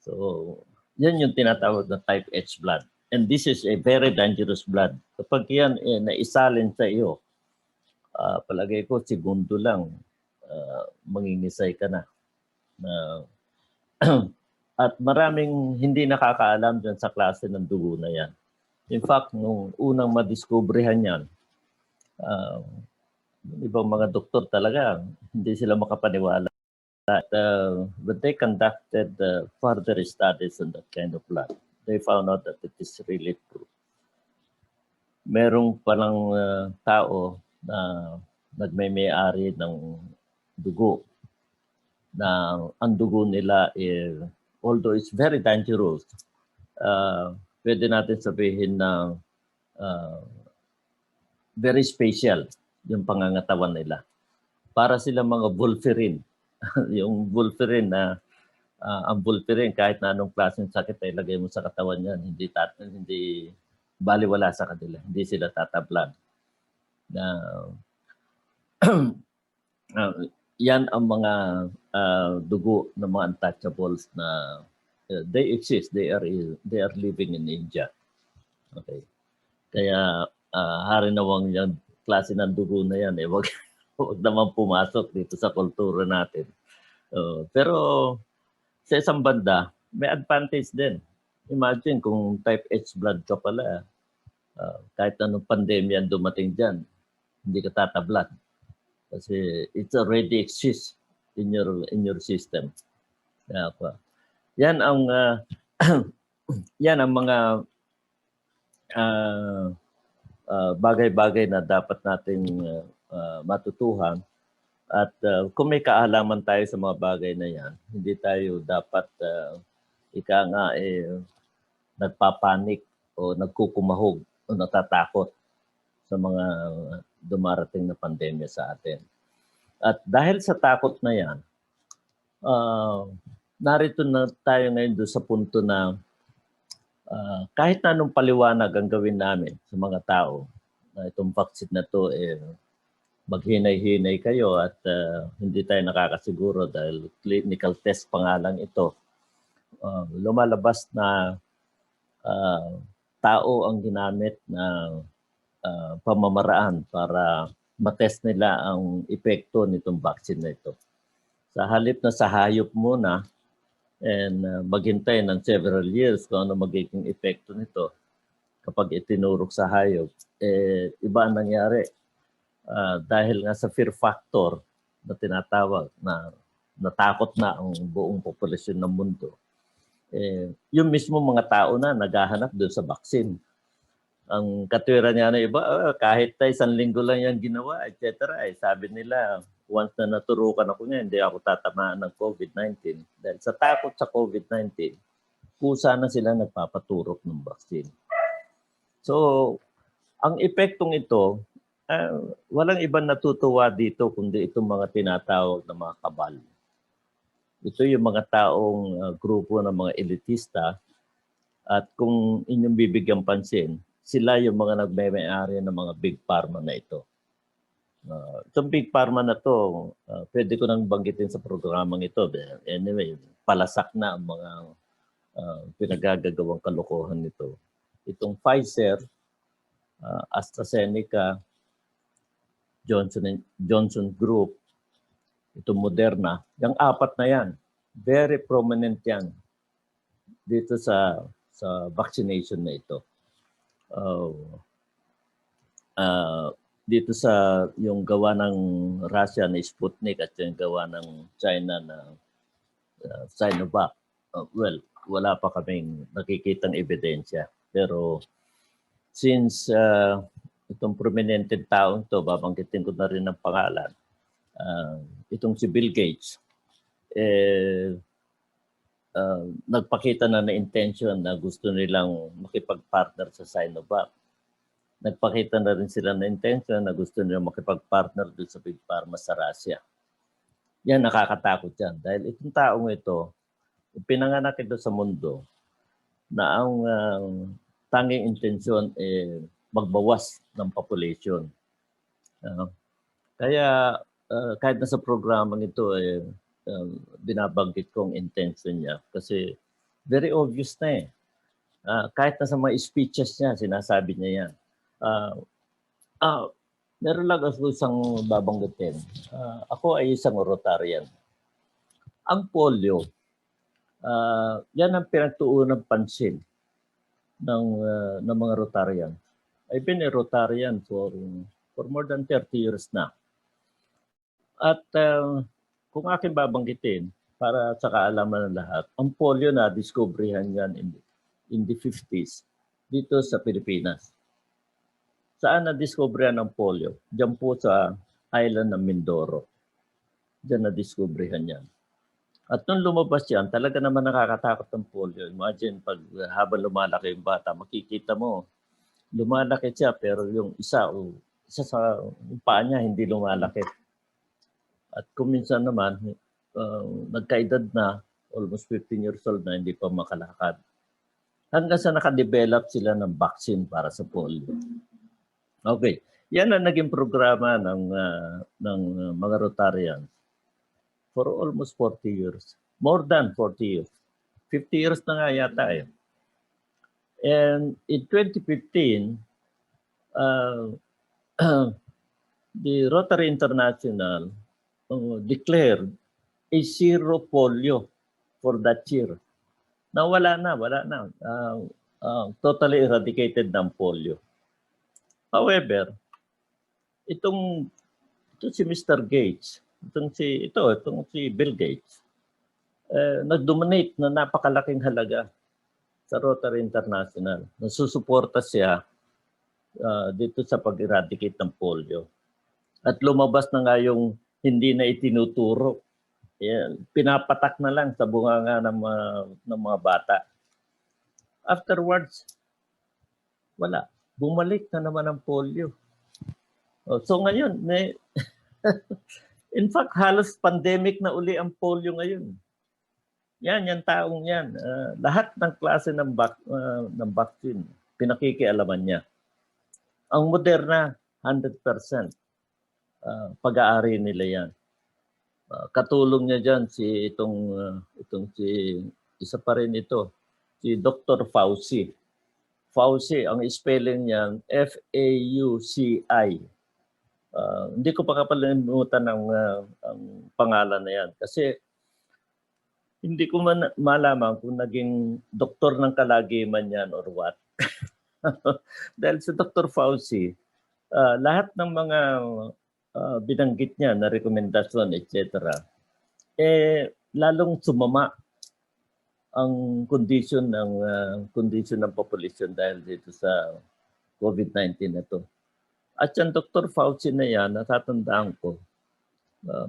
So, yan yung tinatawag na type H blood. And this is a very dangerous blood. Kapag yan naisalin sa iyo, palagay ko segundo lang, mangingisay ka na. At maraming hindi nakakaalam dyan sa klase ng dugo na yan. In fact, nung unang madiskubrehan yan, ibang mga doktor talaga, hindi sila makapaniwala. But they conducted further studies on that kind of blood. They found out that it is really true. Merong palang tao na nagmay-ari ng dugo na ang dugo nila although it's very dangerous, pwede natin sabihin na very special yung pangangatawan nila. Para sila mga Wolverine. Yung Wolverine na ang Wolverine kahit na anong klaseng sakit ay lagay mo sa katawan niyan, hindi baliwala sa kanila. Hindi sila tatablan. Yan ang mga dugo ng mga untouchables na they exist. They are living in India. Okay. Kaya harinawang yung klase ng dugo na yan, wag naman pumasok dito sa kultura natin. Pero sa isang banda, may advantage din. Imagine kung type H blood ka pala, kahit anong pandemya dumating dyan, hindi ka tatablan. Kasi it already exists in your system. Yan ang yan ang mga bagay-bagay na dapat nating matutuhan. At kung may kaalaman tayo sa mga bagay na yan, hindi tayo dapat nagpapanik o nagkukumahog o natatakot sa mga dumarating na pandemya sa atin. At dahil sa takot na yan, narito na tayo ngayon doon sa punto na kahit na anong paliwanag ang gawin namin sa mga tao na itong vaccine na to maghinay-hinay kayo at hindi tayo nakakasiguro dahil clinical test pa nga lang ito. Lumalabas na tao ang ginamit na pamamaraan para matest nila ang epekto nitong vaccine na ito. Sa halip na sa hayop muna and maghintay ng several years kung ano magiging epekto nito kapag itinurok sa hayop, iba ang nangyari. Dahil nga sa fear factor na tinatawag na natakot na ang buong populasyon ng mundo, yung mismo mga tao na naghahanap doon sa vaccine. Ang katwiran niya na iba, kahit tayo 1 linggo lang yan ginawa, etc. Sabi nila, once na naturukan ako niya, hindi ako tatamaan ng COVID-19. Dahil sa takot sa COVID-19, kusa na sila nagpapaturok ng vaccine. So, ang epektong ito, walang ibang natutuwa dito kundi itong mga tinatawag na mga kabal. Ito yung mga taong grupo ng mga elitista at kung inyong bibigyan pansin, sila yung mga nagme-may-ari ng mga big pharma na ito. Itong big pharma na to, pwede ko nang banggitin sa programang ito. Anyway, palasak na ang mga pinagagagawang kalokohan nito. Itong Pfizer, AstraZeneca, Johnson Group, itong Moderna, yung 4 na yan, very prominent yan dito sa vaccination na ito. Dito sa yung gawa ng Russia na Sputnik at yung gawa ng China na Sinovac, well, wala pa kaming nakikitang ebidensya. Pero since itong prominente taong to, babanggitin ko na rin ang pangalan, itong si Bill Gates, nagpakita na intention na gusto nilang makipag-partner sa Sinovac. Nagpakita na rin sila na intention na gusto nilang makipag-partner doon sa Big Pharma sa Russia. Yan, nakakatakot yan. Dahil itong taong ito, pinanganak ito sa mundo na ang tanging intensyon magbawas ng population. Kaya kahit na sa programang ito, binabanggit kong intention niya kasi very obvious na kahit na sa mga speeches niya, sinasabi niya yan. Meron lang ako isang babanggitin. Ako ay isang Rotarian. Ang polio, yan ang pinagtuunang pansin ng mga Rotarian. I've been a Rotarian for more than 30 years na. At kung aking babanggitin, para sa kaalaman ng lahat, ang polio na diskubrihan yan in the 50s dito sa Pilipinas. Saan na-diskubrihan ang polio? Diyan po sa island ng Mindoro. Diyan na-diskubrihan yan. At nung lumabas yan, talaga naman nakakatakot ang polio. Imagine, habang lumalaki yung bata, makikita mo, lumalaki siya, pero yung isa sa paa niya hindi lumalaki. At kung minsan naman, nagkaedad na, almost 15 years old na, hindi pa makalakad. Hanggang sa nakadevelop sila ng vaccine para sa polio. Okay, yan ang naging programa ng mga Rotarians for almost 40 years. More than 40 years. 50 years na nga yata eh. And in 2015, the Rotary International declared a zero polio for that year. Na wala na. Totally eradicated ng polio. However, ito si Mr. Gates, itong si Bill Gates, nag-donate na napakalaking halaga sa Rotary International. Nasusuporta siya dito sa pag-eradicate ng polio. At lumabas na nga yung hindi na itinuturo. Pinapatak na lang sa bunganga ng mga bata. Afterwards, Wala. Bumalik na naman ang polio. So ngayon, in fact, halos pandemic na uli ang polio ngayon. Yan taong yan. Lahat ng klase ng vaccine, pinakikialaman niya. Ang Moderna, 100%. Pag-aari nila yan. Katulong niya dyan itong isa pa rin ito, si Dr. Fauci. Fauci, ang spelling niyan, F-A-U-C-I. Hindi ko pa kapalimutan ang pangalan na yan. Kasi hindi ko malaman kung naging doktor ng kalagiman yan or what. Dahil si Dr. Fauci, lahat ng mga binanggit niya na rekomendasyon, etc., lalong sumama ang kondisyon ng population dahil dito sa COVID-19 na to. At yan, Dr. Fauci na yan, natatandaan ko,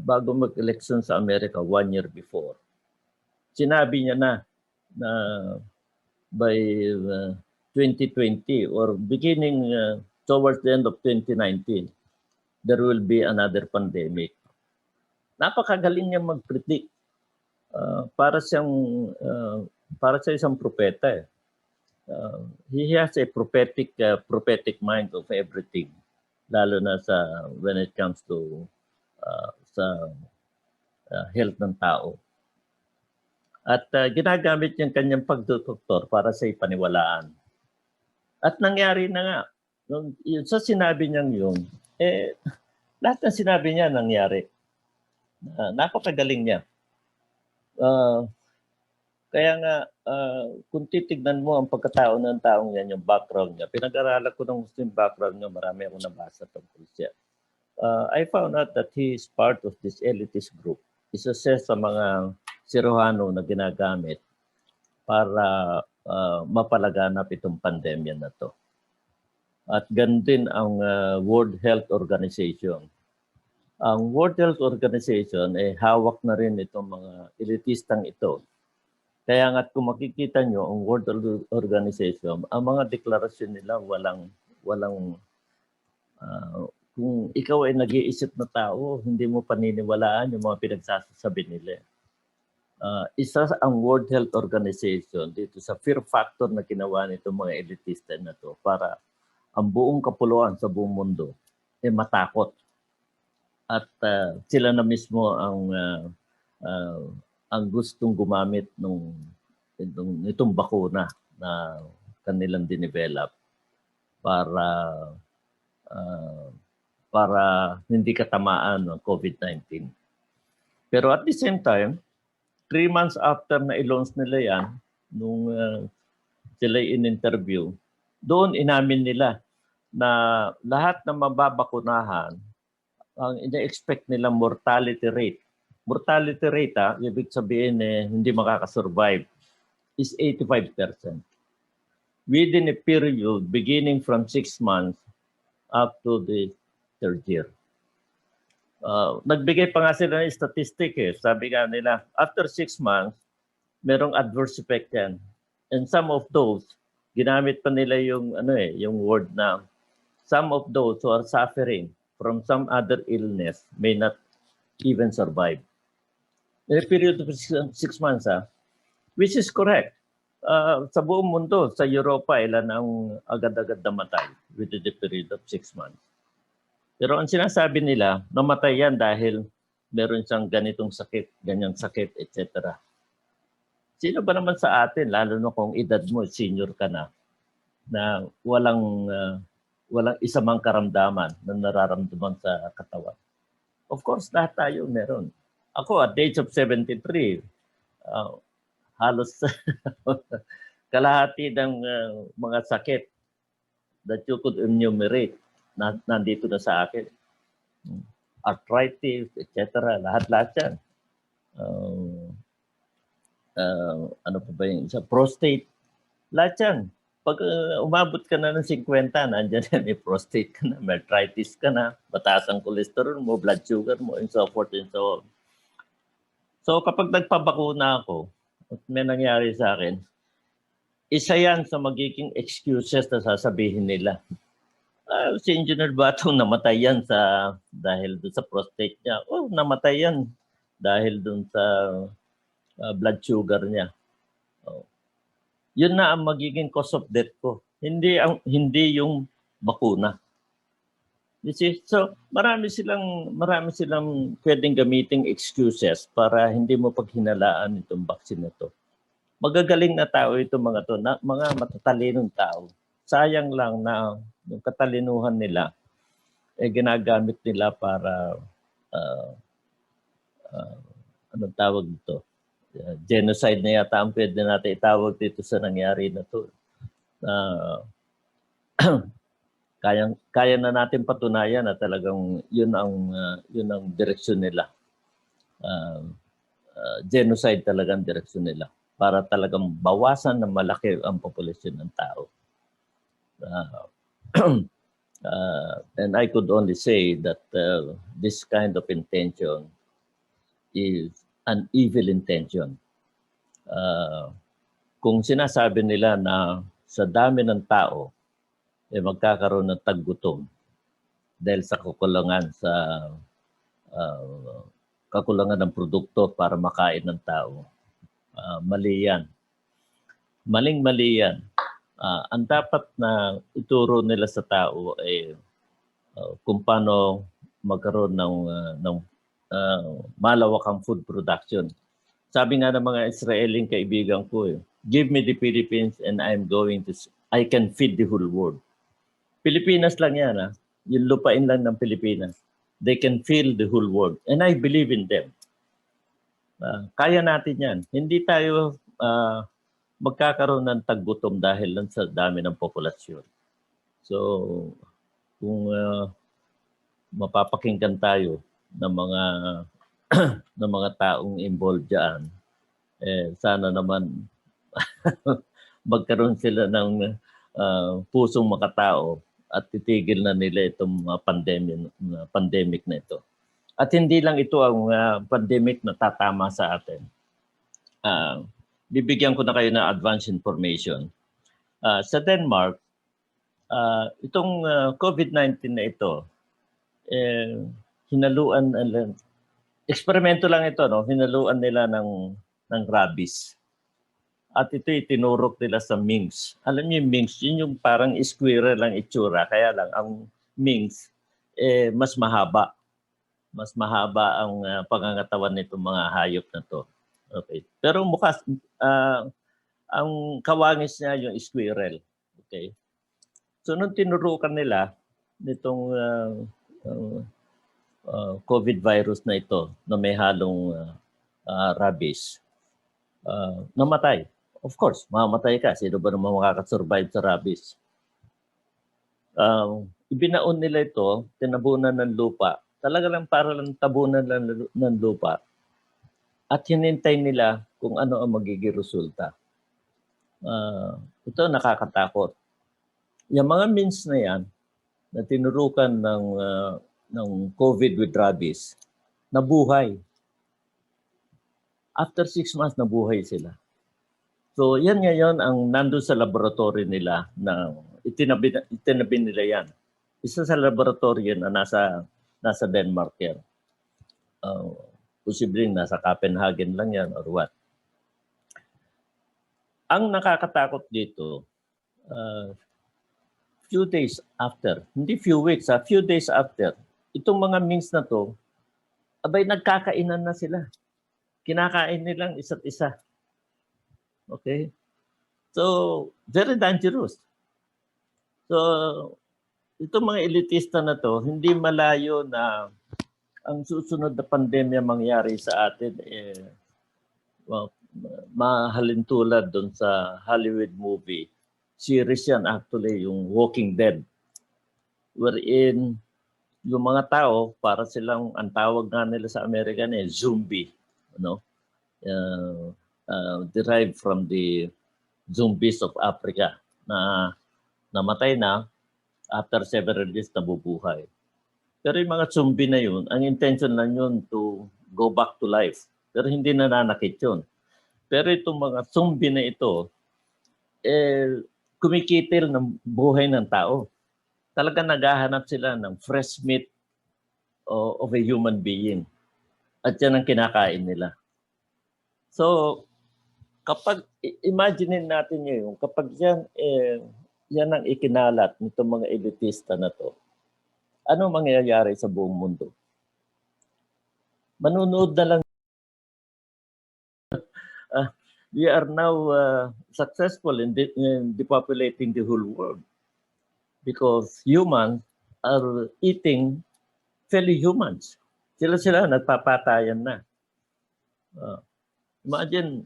bago mag-election sa Amerika 1 year before, sinabi niya na by 2020 or beginning towards the end of 2019, there will be another pandemic. Napakagaling niya mag-predict. Para sa isang propeta. He has a prophetic mind of everything, lalo na when it comes to sa health ng tao. At ginagamit niyang kanyang pagdodoktor para sa ipaniwalaan. At nangyari na nga. Sa sinabi niyang yun, lahat ng sinabi niya nangyari. Napakagaling niya. Kaya nga, kung titignan mo ang pagkatao ng taong yan, yung background niya, pinag-aralan ko ng gusto yung background niya, marami akong nabasa tungkol siya. I found out that he is part of this elitist group. Isa siya sa mga siruhano na ginagamit para mapalaganap itong pandemya na to. At ganun din ang World Health Organization. Ang World Health Organization hawak na rin itong mga elitistang ito. Kaya nga kung makikita nyo ang World Health Organization, ang mga deklarasyon nila kung ikaw ay nag-iisip na tao, hindi mo paniniwalaan yung mga pinagsasabi nila. Isa ang World Health Organization dito sa fear factor na ginawa nitong mga elitista na to para ang buong kapuluan sa buong mundo matakot. At sila na mismo ang gustong gumamit nitong bakuna na kanilang dinevelop para hindi katamaan ng COVID-19. Pero at the same time, 3 months after na i-launch nila yan, nung sila in-interview, doon inamin nila na lahat ng mababakunahan, ang ina-expect nilang mortality rate. Mortality rate, ibig sabihin hindi makakasurvive, is 85%. Within a period beginning from 6 months up to the 3rd year. Nagbigay pa nga sila ng statistic Sabi nga nila, after 6 months, merong adverse effect yan. And some of those, ginamit pa nila yung word na some of those who are suffering from some other illness may not even survive. In a period of 6 months, which is correct. Sa buong mundo, sa Europa, ilan ang agad-agad namatay within the period of 6 months. Pero ang sinasabi nila, namatay yan dahil meron siyang ganitong sakit, ganyang sakit, etc. Sino ba naman sa atin, lalo na kung edad mo, senior ka na walang isa mang karamdaman na nararamdaman sa katawan? Of course, lahat tayo meron. Ako, at the age of 73, halos kalahati ng mga sakit that you could enumerate nandito na sa akin. Arthritis, etc. Lahat-lahat yan. Ano pa ba yung isa? Prostate. Lahat yan. Pag umabot ka na ng 50, nandiyan yan, may prostate ka na, may arthritis ka na, mataas ang cholesterol mo, blood sugar mo, and so forth and so on. So kapag nagpabakuna ako, at may nangyari sa akin, isa yan sa magiging excuses na sasabihin nila. Si Engineer Batong namatay yan dahil doon sa prostate niya. Oh, namatay yan dahil doon sa blood sugar niya. Oh. Yun na ang magiging cause of death ko. Hindi yung bakuna. You see? So, marami silang pwedeng gamiting excuses para hindi mo paghinalaan itong vaccine na to. Magagaling na tao itong mga to, mga matatalinong tao. Sayang lang na yung katalinuhan nila ginagamit nila para anong tawag dito? Genocide na yata ang pwede natin itawag dito sa nangyari na to. Kaya na natin patunayan na talagang yun ang direksyon nila. Genocide talagang direksyon nila para talagang bawasan na malaki ang populasyon ng tao. And I could only say that this kind of intention is an evil intention. Kung sinasabi nila na sa dami ng tao, magkakaroon ng taggutom dahil sa kakulangan ng produkto para makain ng tao. Mali yan. Maling-mali yan. Ang dapat na ituro nila sa tao ay kung paano magkaroon ng malawakang food production. Sabi nga ng mga Israeling kaibigan ko, give me the Philippines and I can feed the whole world. Pilipinas lang yan, yung lupain lang ng Pilipinas. They can feed the whole world. And I believe in them. Kaya natin yan. Hindi tayo magkakaroon ng taggutom dahil lang sa dami ng populasyon. So, kung mapapakinggan tayo ng mga ng mga taong involved diyan, sana naman magkaroon sila ng pusong makatao at titigil na nila itong pandemic na ito. At hindi lang ito ang pandemic na tatama sa atin. Bibigyan ko na kayo ng advance information. Sa Denmark, itong COVID-19 na ito, hinaluan, eksperimento lang ito, no? Hinaluan nila ng rabies. At ito itinurok nila sa minks. Alam niyo yung minks, yun yung parang squirrel lang itsura. Kaya lang, ang minks, mas mahaba. Mas mahaba ang pangangatawan nitong mga hayop na to. Okay. Pero ang kawangis niya yung squirrel. Okay. So nung tinurukan nila nitong COVID virus na ito na may halong rabies, namatay. Of course, mamamatay ka. Sino ba naman makakasurvive sa rabies? Ibinaon nila ito, tinabunan ng lupa. Talaga lang para lang tabunan ng lupa. At hinintay nila kung ano ang magiging resulta. Ito nakakatakot. Yung mga means na yan, na tinurukan ng COVID with rabies, nabuhay. After 6 months, nabuhay sila. So yan ngayon ang nandun sa laboratory nila na itinabi nila yan. Isa sa laboratory na nasa Denmark yan. Posibleng nasa Copenhagen lang yan or what. Ang nakakatakot dito, few days after, hindi few weeks, few days after, itong mga minks na to, abay nagkakainan na sila. Kinakain nilang isa't isa. Okay? So, very dangerous. So, itong mga elitista na to, hindi malayo na ang susunod na pandemya mangyari sa atin, mahalin tulad doon sa Hollywood movie. Series yan actually, yung Walking Dead. Wherein yung mga tao, para silang, ang tawag nga nila sa American zombie. Ano? Derived from the zombies of Africa na namatay na, after several days nabubuhay. Pero yung mga zombie na yun, ang intention lang yun to go back to life. Pero hindi nananakit yun. Pero itong mga zombie na ito, kumikitil ng buhay ng tao. Talaga naghahanap sila ng fresh meat of a human being. At yan ang kinakain nila. So, kapag imaginein natin ngayon, kapag yan ang ikinalat nitong mga elitista na to, ano mangyayari sa buong mundo? Manunood na lang. We are now successful in depopulating the whole world because humans are eating fellow humans. Sila nagpapatayan na. Imagine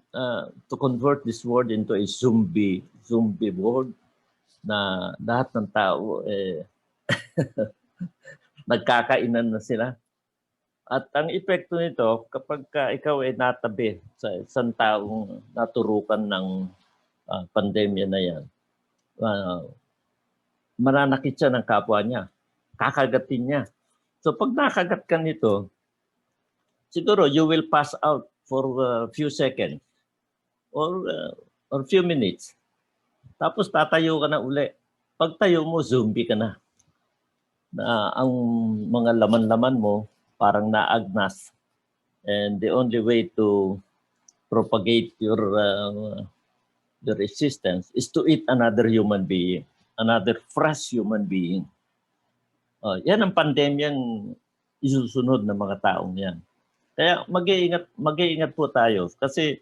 to convert this world into a zombie world na lahat ng tao nagkakainan na sila. At ang epekto nito, kapag ikaw ay natabi sa isang taong naturukan ng pandemya na yan, mananakit siya ng kapwa niya, kakagatin niya. So pag nakagat ka nito, siguro you will pass out for a few seconds or few minutes. Tapos tatayo ka na uli. Pag tayo mo, zombie ka na. Ang mga laman-laman mo, parang naagnas. And the only way to propagate your existence is to eat another human being, another fresh human being. Yan ang pandemyang isusunod ng mga taong yan. Kaya mag-iingat po tayo kasi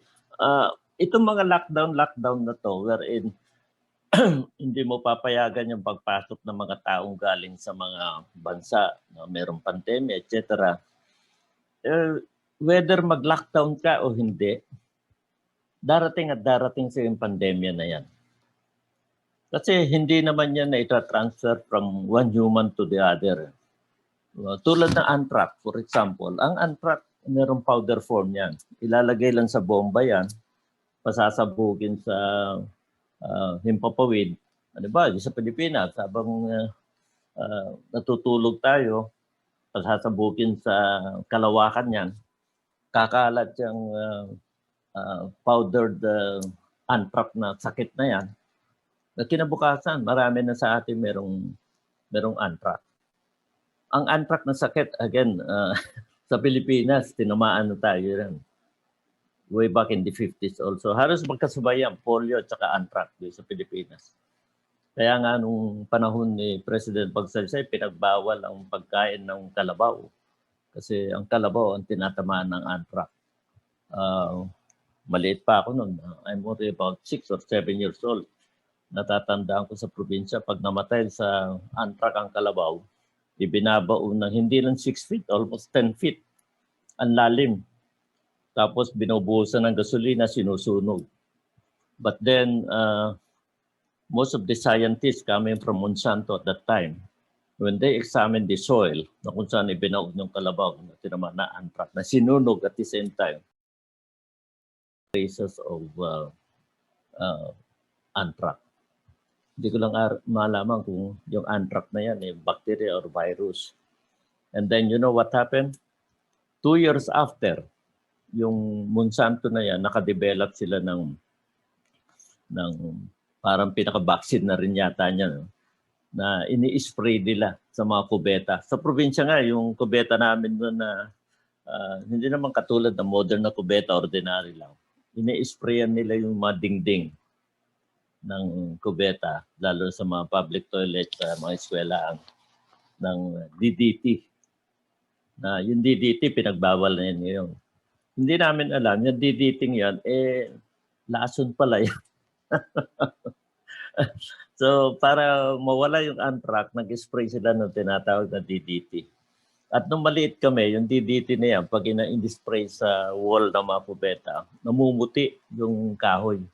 itong mga lockdown na to wherein hindi mo papayagan yung pagpasok ng mga taong galing sa mga bansa na mayroong pandemya, etc. Whether mag-lockdown ka o hindi, darating sa yung pandemya na yan. Kasi hindi naman yan na ita-transfer from one human to the other. Tulad ng anthrax, for example. Ang anthrax, mayroong powder form yan. Ilalagay lang sa bomba yan, pasasabugin sa himpapawid. Ano ba, sa Pilipinas, habang natutulog tayo, pasasabugin sa kalawakan yan, kakalat yung powdered anthrax na sakit na yan. Na kinabukasan, marami na sa atin merong anthrax. Ang anthrax na sakit, again, sa Pilipinas, tinamaan na tayo rin. Way back in the 50s also. Halos magkasabay ang polio at saka anthrax sa Pilipinas. Kaya nga nung panahon ni President Pagsaysay, pinagbawal ang pagkain ng kalabaw. Kasi ang kalabaw ang tinatamaan ng anthrax. Maliit pa ako noon. I'm only about 6 or 7 years old. Natatandaan ko sa probinsya, pag namatay sa anthrax ang kalabaw, ibinabaon ng hindi lang 6 feet, almost 10 feet. Ang lalim. Tapos binubuhusan ng gasolina, sinusunog. But then, most of the scientists coming from Monsanto at that time, when they examined the soil, na kung saan ibinaog ng kalabaw, na tinamaan na anthrax, na sinunog at the same time, traces of anthrax. Hindi ko lang malaman kung yung anthrax na yan, bacteria or virus. And then, you know what happened? 2 years after, yung Monsanto na yan, nakadevelop sila ng parang pinaka-vaccine na rin yata niya, no? Na ini-spray nila sa mga kubeta. Sa probinsya nga, yung kubeta namin doon na hindi naman katulad ng modern na kubeta, ordinary lang. Ini-sprayan nila yung mga dingding ng kubeta, lalo sa mga public toilet, sa mga eskwelahan, ng DDT. Na yung DDT, pinagbawal na yan ngayon. Hindi namin alam, yung DDT yan, lason pala yan. So, para mawala yung anthrax, nag-spray sila ng tinatawag na DDT. At nung maliit kami, yung DDT na yan, pag ina-spray sa wall ng mga kubeta, namumuti yung kahoy.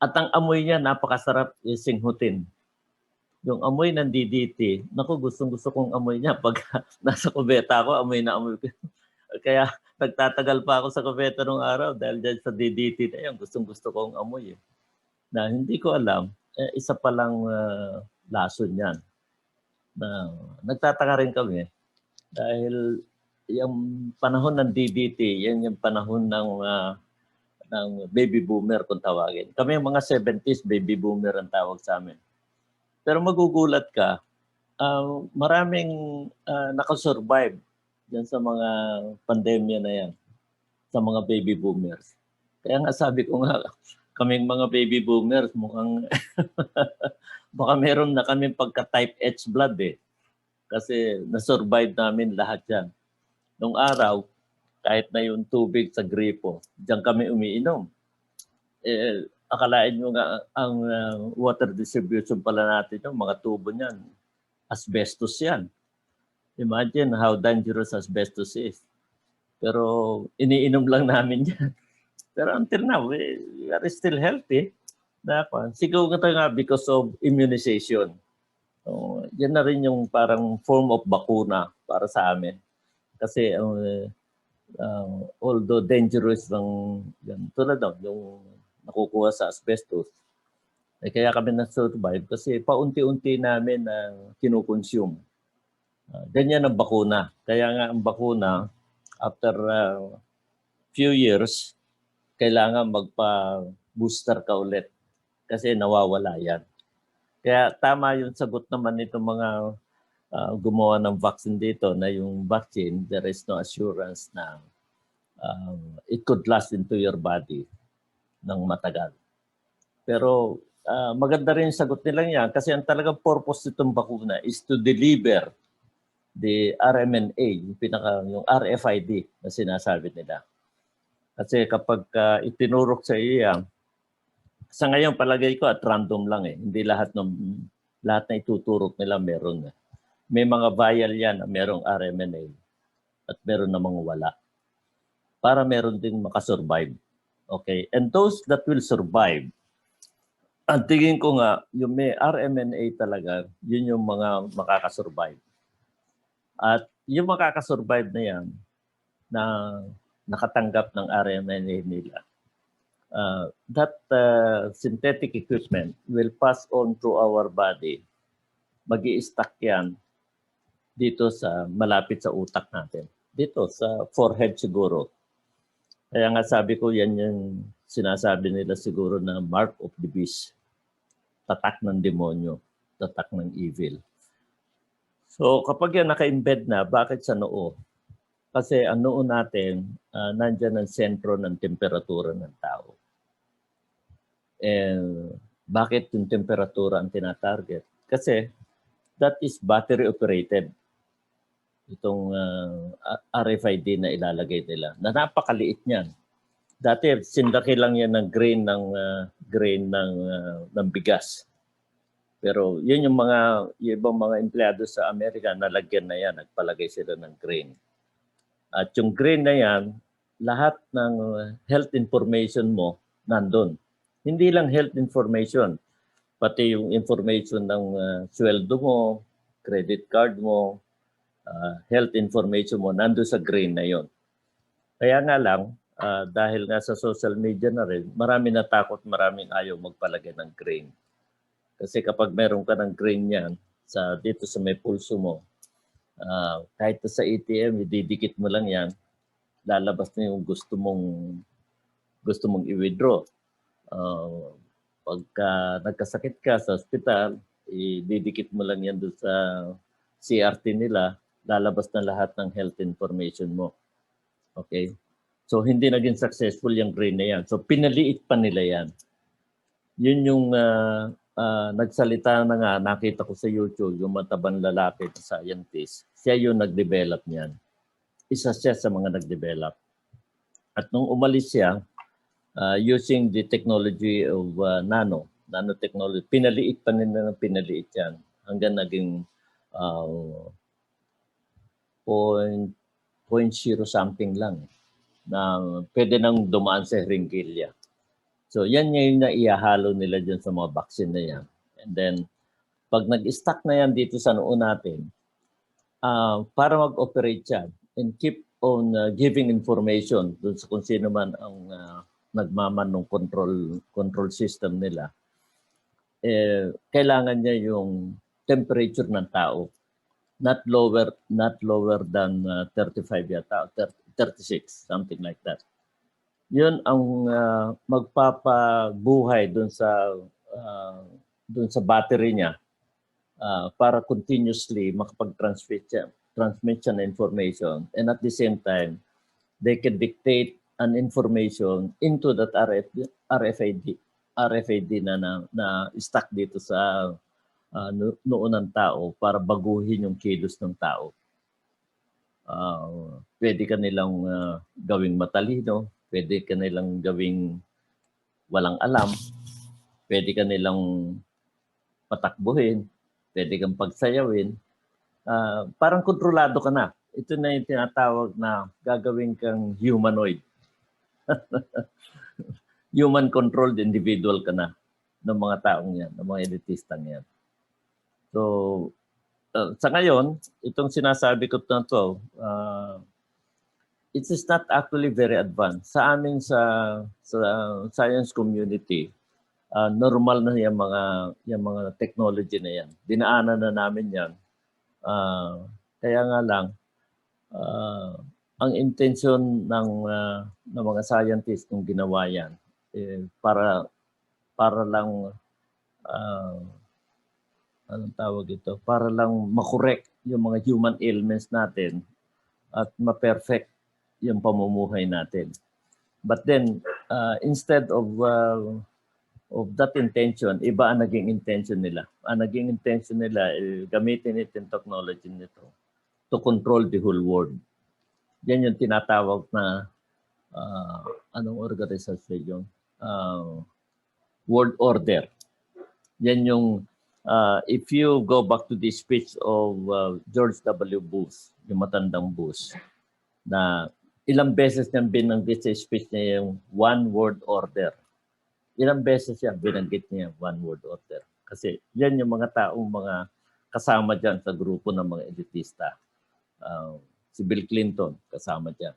At ang amoy niya, napakasarap isinghutin. Yung amoy ng DDT, naku, gustong-gusto kong amoy niya. Pag nasa kubeta ako, amoy na amoy ko. Kaya nagtatagal pa ako sa kubeta nung araw dahil dyan sa DDT na yan, gustong-gusto kong amoy. Na hindi ko alam, isa palang lason yan. Na nagtataka rin kami dahil yung panahon ng DDT, yan yung panahon ng ng baby boomer kung tawagin. Kami mga 70s, baby boomer ang tawag sa amin. Pero magugulat ka, maraming nakasurvive dyan sa mga pandemya na yan, sa mga baby boomers. Kaya nga sabi ko nga, kaming mga baby boomers, mukhang baka meron na kami pagka-type H blood eh. Kasi nasurvive namin lahat yan. Nung araw, kahit na yung tubig sa gripo, diyan kami umiinom. Akalain nyo nga ang water distribution pala natin, yung mga tubo niyan, asbestos yan. Imagine how dangerous asbestos is. Pero iniinom lang namin yan. Pero until now, we are still healthy. Siguro nga because of immunization. So, yan na rin yung parang form of bakuna para sa amin. Kasi although dangerous ng yan, tulad yung nakukuha sa asbestos, kaya kami na-survive kasi paunti-unti namin na kinukonsume. Ganyan ang bakuna. Kaya nga ang bakuna, after few years, kailangan magpa-booster ka ulit kasi nawawala yan. Kaya tama yung sagot naman nito mga gumawa ng vaccine dito na yung vaccine, there is no assurance na it could last into your body ng matagal. Pero maganda rin yung sagot nila yan kasi ang talagang purpose nitong bakuna is to deliver the RMNA, yung RFID na sinasabi nila. Kasi kapag itinurok sa iyo yan, sa ngayon palagay ko at random lang eh. Hindi lahat na ituturok nila meron. May mga vial yan na merong RMNA at meron namang wala. Para meron din makasurvive. Okay? And those that will survive, ang tingin ko nga, yung may RMNA talaga, yun yung mga makakasurvive. At yung makakasurvive na yan, na nakatanggap ng RMNA nila, that synthetic equipment will pass on through our body. Mag-i-stack yan dito sa malapit sa utak natin. Dito sa forehead siguro. Kaya nga sabi ko, yan yung sinasabi nila siguro na mark of the beast. Tatak ng demonyo. Tatak ng evil. So kapag yan naka-embed na, bakit sa noo? Kasi ang noo natin, nandyan ang sentro ng temperatura ng tao. And bakit yung temperatura ang tinatarget? Kasi that is battery operated. Itong RFID na ilalagay nila. Na napakaliit niyan. Dati sindaki lang yan ng grain ng bigas. Pero yun yung ibang mga empleyado sa Amerika, nalagyan na yan, nagpalagay sila ng grain. At yung grain na yan, lahat ng health information mo nandun. Hindi lang health information, pati yung information ng sweldo mo, credit card mo, health information mo, nandun sa grain na yon. Kaya nga lang, dahil nga sa social media na rin, marami natakot, maraming ayaw magpalagay ng grain. Kasi kapag meron ka ng grain yan, dito sa may pulso mo, kahit sa ATM, ididikit mo lang yan, lalabas na yung gusto mong i-withdraw. Pagka nagkasakit ka sa ospital, ididikit mo lang yan doon sa CRT nila, lalabas na lahat ng health information mo. Okay? So, hindi naging successful yung grain na yan. So, pinaliit pa nila yan. Yun yung nagsalita na nga, nakita ko sa YouTube, yung matabang lalaki na scientist, siya yung nag-develop niyan. Isa siya sa mga nag-develop. At nung umalis siya, using the technology of nanotechnology, pinaliit pa nila ng pinaliit yan. Hanggang naging 0.0 something lang na pwede nang dumaan sa ringkilya. So yan yung naihalo nila dyan sa mga vaccine na yan. And then, pag nag-stack na yan dito sa noo natin, para mag-operate yan and keep on giving information dun sa kung sino man ang nagmaman ng control system nila, kailangan niya yung temperature ng tao. Not lower than 35 yata, 36, something like that. Yun ang magpapabuhay dun sa battery niya para continuously makapag-transmit siya ng information, and at the same time they can dictate an information into that RFID na stuck dito sa noon ng tao para baguhin yung kilos ng tao. Pwede ka nilang gawing matalino, pwede ka nilang gawing walang alam, pwede ka nilang patakbuhin, pwede kang pagsayawin. Parang kontrolado ka na. Ito na yung tinatawag na gagawin kang humanoid. Human-controlled individual ka na ng mga taong yan, ng mga elitistang yan. So, sa ngayon, itong sinasabi ko na to, it is not actually very advanced. Sa amin sa science community, normal na yung mga technology na yan. Dinaanan na namin yan. Kaya nga lang, ang intention ng mga scientists kung ginawa yan, para lang anong tawag ito? Para lang makorek yung mga human ailments natin at ma-perfect yung pamumuhay natin. But then, instead of that intention, iba ang naging intention nila. Ang naging intention nila, gamitin itong technology nito to control the whole world. Yan yung tinatawag na anong organisasyon yun? World Order. Yan yung if you go back to the speech of George W. Bush, yung matandang Bush, na ilang beses niyang binanggit sa speech niya yung one world order. Ilang beses siya binanggit niya yung one world order. Kasi yan yung mga taong mga kasama dyan sa grupo ng mga elitista. Si Bill Clinton kasama dyan.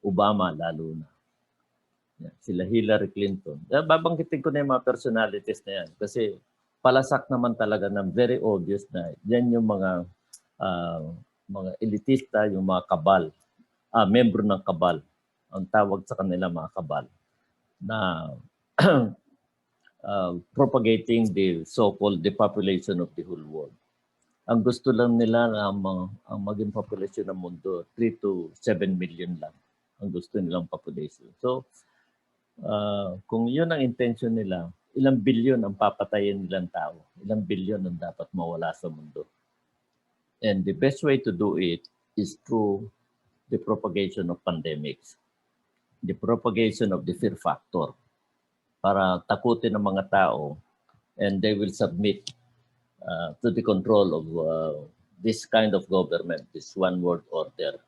Obama lalo na. Yan, sila Hillary Clinton. Babanggitin ko na yung mga personalities na yan kasi palasak naman talaga ng very obvious na yan yung mga elitista, yung mga kabal, membro ng kabal. Ang tawag sa kanila mga kabal na propagating the so-called depopulation of the whole world. Ang gusto lang nila na ang maging population ng mundo, 3 to 7 million lang ang gusto nilang population. So, kung yun ang intention nila, ilang bilyon ang papatayin nilang tao. Ilang bilyon ang dapat mawala sa mundo. And the best way to do it is through the propagation of pandemics. The propagation of the fear factor para takutin ng mga tao and they will submit to the control of this kind of government, this one world order.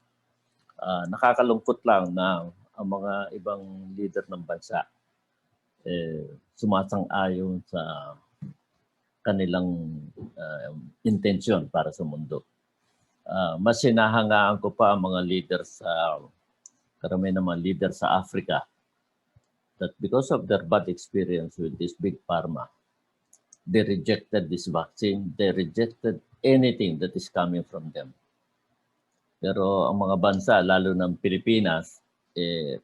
Nakakalungkot lang na ang mga ibang leader ng bansa sumasang-ayon sa kanilang intensyon para sa mundo. Mas sinahangaan ko pa ang mga leader karamihan ng mga leader sa Africa that because of their bad experience with this big pharma, they rejected this vaccine, they rejected anything that is coming from them. Pero ang mga bansa, lalo ng Pilipinas,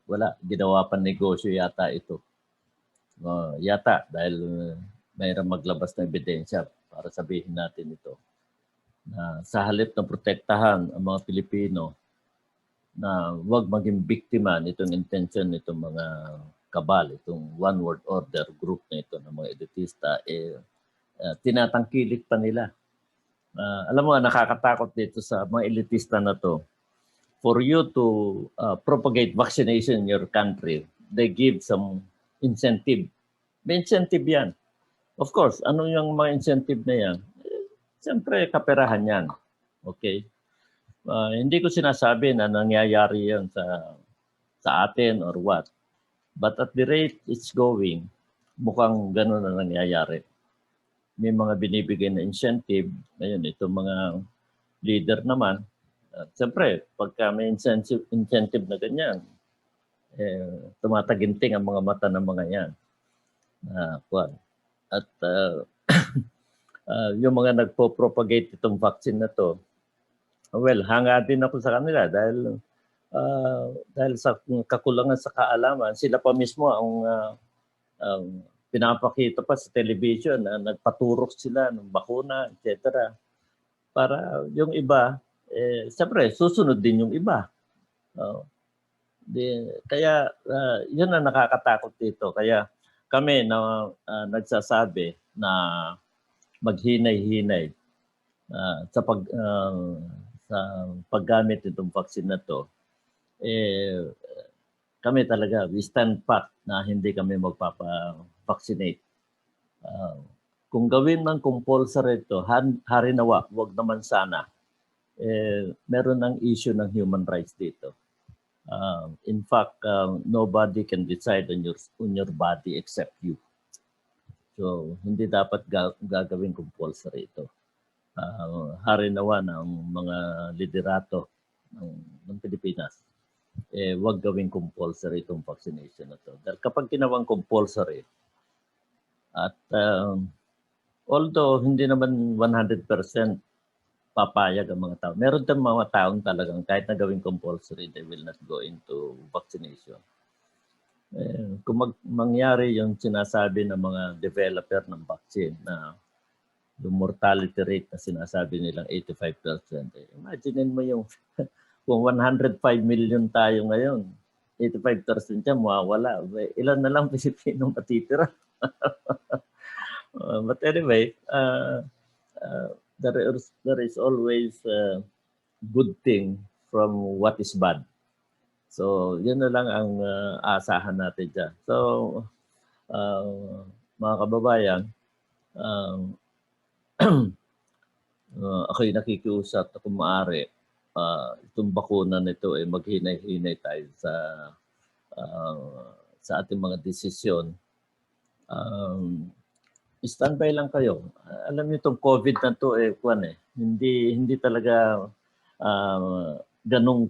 wala, ginawa pa negosyo yata ito. Yata, dahil mayroong maglabas ng ebidensya para sabihin natin ito. Na sa halip na protektahan ang mga Pilipino na huwag maging biktima nitong intention nitong mga kabal, itong one world order group na ito ng mga elitista, tinatangkilik pa nila. Alam mo, nakakatakot dito sa mga elitista na to. For you to propagate vaccination in your country, they give some incentive. May incentive yan. Of course, ano yung mga incentive na yan? Siyempre, kaperahan yan. Okay? Hindi ko sinasabi na nangyayari yan sa atin or what. But at the rate it's going, mukhang gano'n na nangyayari. May mga binibigay na incentive. Ngayon, itong mga leader naman, siyempre, pagka may incentive na ganyan, tumataginting ang mga mata ng mga yan. At yung mga nagpo-propagate itong vaccine na to, well, hanga din ako sa kanila dahil dahil sa kakulangan sa kaalaman, sila pa mismo ang pinapakita pa sa television na nagpaturok sila ng bakuna, etc. Para yung iba, siyempre, susunod din yung iba. Kaya yun ang nakakatakot dito. Kaya kami na nagsasabi na maghinay-hinay sa paggamit nitong vaccine na to, kami talaga, we stand pat na hindi kami magpapa-vaccinate. Kung gawin man compulsory ito, harinawa, wag naman sana. Meron ng issue ng human rights dito. In fact, nobody can decide on your body except you. So, hindi dapat gagawin compulsory ito. Harinawa ng mga liderato ng Pilipinas, wag gawing compulsory itong vaccination na to. Dahil kapag ginawang compulsory, at although hindi naman 100% papayag ang mga tao, meron din mga taong talagang kahit na gawing compulsory, they will not go into vaccination. Kung mangyari yung sinasabi ng mga developer ng vaccine na yung mortality rate na sinasabi nilang 85%, imaginein mo yung kung 105 million tayo ngayon, 85% yan mawawala. Ilan na lang Pilipino matitira? But anyway, there is always a good thing from what is bad. So, yun na lang ang asahan natin dyan. So, mga kababayan, ako'y nakikiusap na kung maaari, itong bakuna nito maghinay-hinay tayo sa ating mga desisyon. Standby lang kayo. Alam niyo itong COVID na to hindi talaga ganun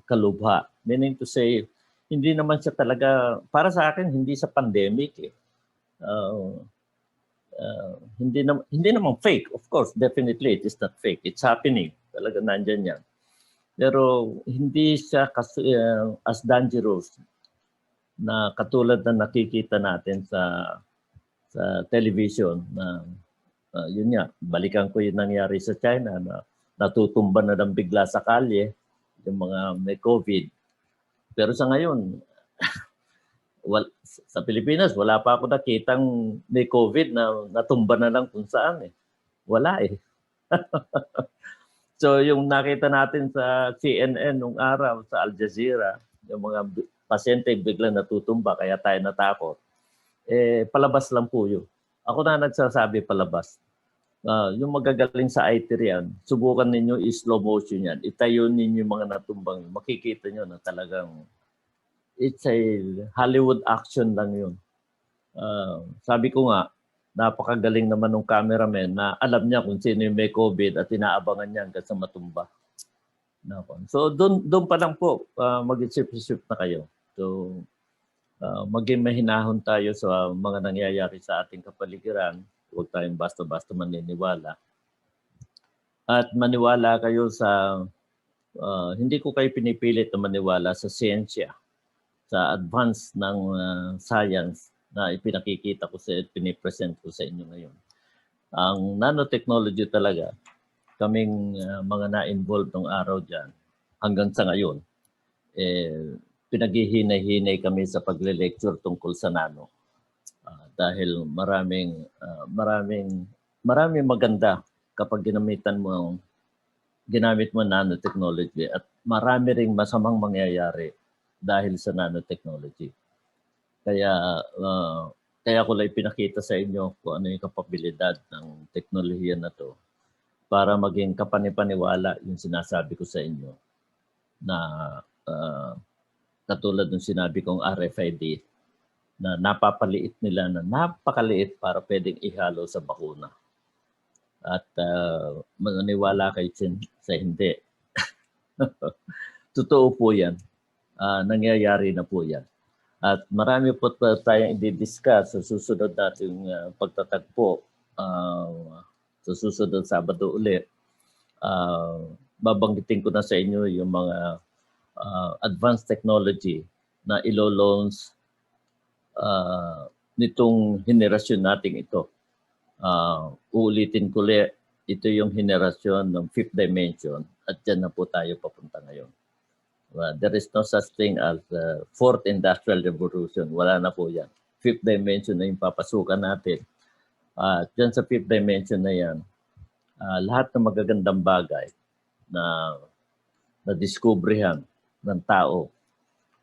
kalubha. Meaning to say, hindi naman siya talaga, para sa akin, hindi sa pandemic hindi naman fake. Of course, definitely it is not fake. It's happening. Talaga nandyan yan. Pero hindi siya as dangerous na katulad na nakikita natin sa television na yun nga, balikan ko yung nangyari sa China na natutumba na lang bigla sa kalye yung mga may COVID. Pero sa ngayon, sa Pilipinas, wala pa ako nakitang may COVID na natumba na lang kung saan. Wala . So yung nakita natin sa CNN nung araw, sa Al Jazeera, yung mga pasyente biglang natutumba kaya tayo natakot. Palabas lang po yun. Ako na nagsasabi palabas. Yung magagaling sa IT yan, subukan ninyo i-slow motion yan. Itayo ninyo yung mga natumbang. Makikita nyo na talagang it's a Hollywood action lang yun. Sabi ko nga, napakagaling naman ng cameraman na alam niya kung sino yung may COVID at inaabangan niya hanggang sa matumba. So doon pa lang po, mag-isip-isip na kayo. So maging mahinahon tayo sa mga nangyayari sa ating kapaligiran. Huwag tayong basta-basta maniniwala. At maniwala kayo sa, hindi ko kayo pinipilit na maniwala sa siyensya, sa advance ng science na ipinakikita ko pinipresent ko sa inyo ngayon. Ang nanotechnology talaga, kaming mga na-involved ng araw dyan, hanggang sa ngayon, pinaghihinay-hinay kami sa pagle-lecture tungkol sa nano. Dahil maraming maganda kapag ginamit mo nanotechnology at marami ring masamang mangyayari dahil sa nanotechnology. Kaya ko lang pinakita sa inyo kung ano yung kapabilidad ng teknolohiya na to para maging kapanipaniwala yung sinasabi ko sa inyo na katulad ng sinabi kong RFID na napapaliit nila na napakaliit para pwedeng ihalo sa bakuna. At maniwala kayo sa hindi. Totoo po yan. Nangyayari na po yan. At marami po tayong i-discuss sa susunod nating pagtatagpo sa susunod Sabado ulit. Babanggitin ko na sa inyo yung mga advanced technology na ilo-launch nitong henerasyon nating ito. Uulitin ko ulit, ito yung henerasyon ng fifth dimension at dyan na po tayo papunta ngayon. There is no such thing as fourth industrial revolution. Wala na po yan. Fifth dimension na yung papasukan natin. Dyan sa fifth dimension na yan, lahat ng magagandang bagay na diskubrihan ng tao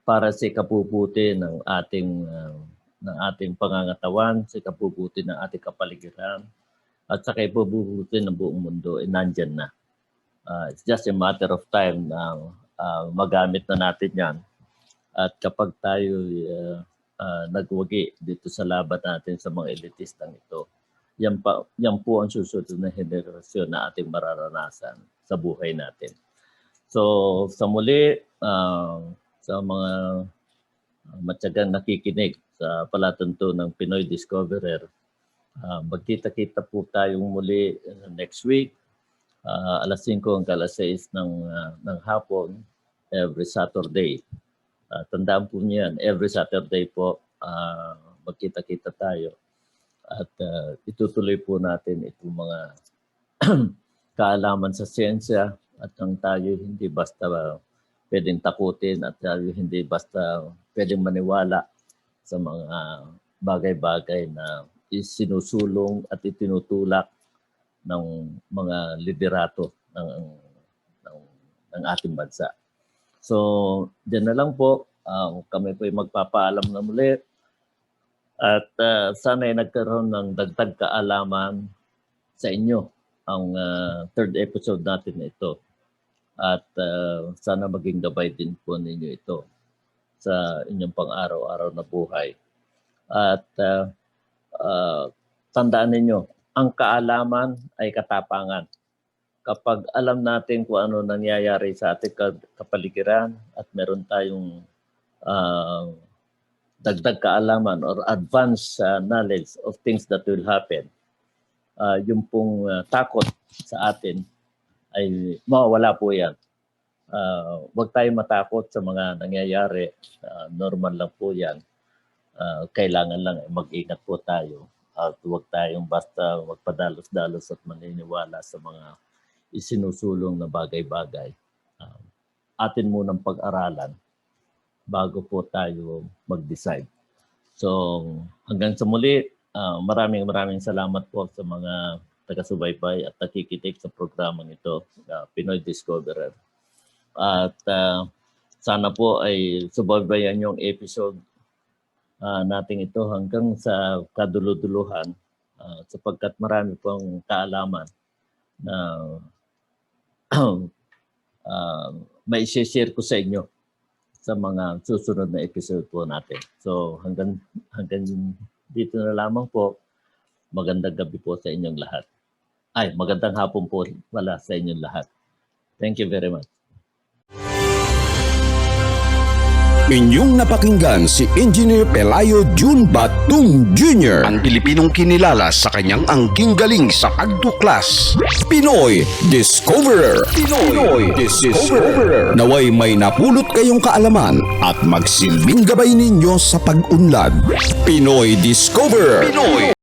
para sa ikabubuti ng ating pangangatawan, sa ikabubuti ng ating kapaligiran, at sa ikabubuti ng buong mundo, nandyan na. It's just a matter of time na magamit na natin yan. At kapag tayo nagwagi dito sa laban natin sa mga elitistang ito, yan po ang susunod na henerasyon na ating mararanasan sa buhay natin. So sa muli, sa mga matyagang nakikinig sa palatunto ng Pinoy Discoverer, magkita-kita po tayong muli next week, alas 5 hanggang alas 6 ng hapon, every Saturday. Tandaan po niyan, every Saturday po magkita-kita tayo. At itutuloy po natin itong mga kaalaman sa siyensya at ang tayo hindi basta pwedeng takutin at tayo hindi basta pwedeng maniwala sa mga bagay-bagay na isinusulong at itinutulak ng mga liderato ng ating bansa. So, diyan na lang po. Kami po ay magpapaalam na muli. At sana ay nagkaroon ng dagdag kaalaman sa inyo ang third episode natin na ito. At sana maging gabay din po ninyo ito sa inyong pang-araw-araw na buhay. At tandaan ninyo, ang kaalaman ay katapangan. Kapag alam natin kung ano nangyayari sa ating kapaligiran at meron tayong dagdag kaalaman or advanced knowledge of things that will happen, yung pong takot sa atin ay mawawala po yan. Huwag tayong matakot sa mga nangyayari. Normal lang po yan. Kailangan lang mag-ingat po tayo. At huwag tayong basta magpadalos-dalos at maniniwala sa mga isinusulong na bagay-bagay. Atin munang pag-aralan bago po tayo mag-decide. So hanggang sa muli, maraming salamat po sa mga taga-subaybay at nakikinig sa programang ito, Pinoy Discoverer. At sana po ay subaybayan yung episode natin ito hanggang sa kaduluduluhan sapagkat marami pong kaalaman na may share ko sa inyo sa mga susunod na episode po natin. So hanggang dito na lamang po. Magandang gabi po sa inyong lahat. Ay, magandang hapon po wala sa inyong lahat. Thank you very much. Inyong napakinggan si Engineer Pelayo June Batung Jr., ang Pilipinong kinilala sa kanyang angking galing sa pagtuklas. Pinoy Discoverer. Pinoy Discoverer. Naway may napulot kayong kaalaman at magsilbing gabay ninyo sa pag-unlad. Pinoy Discoverer. Pinoy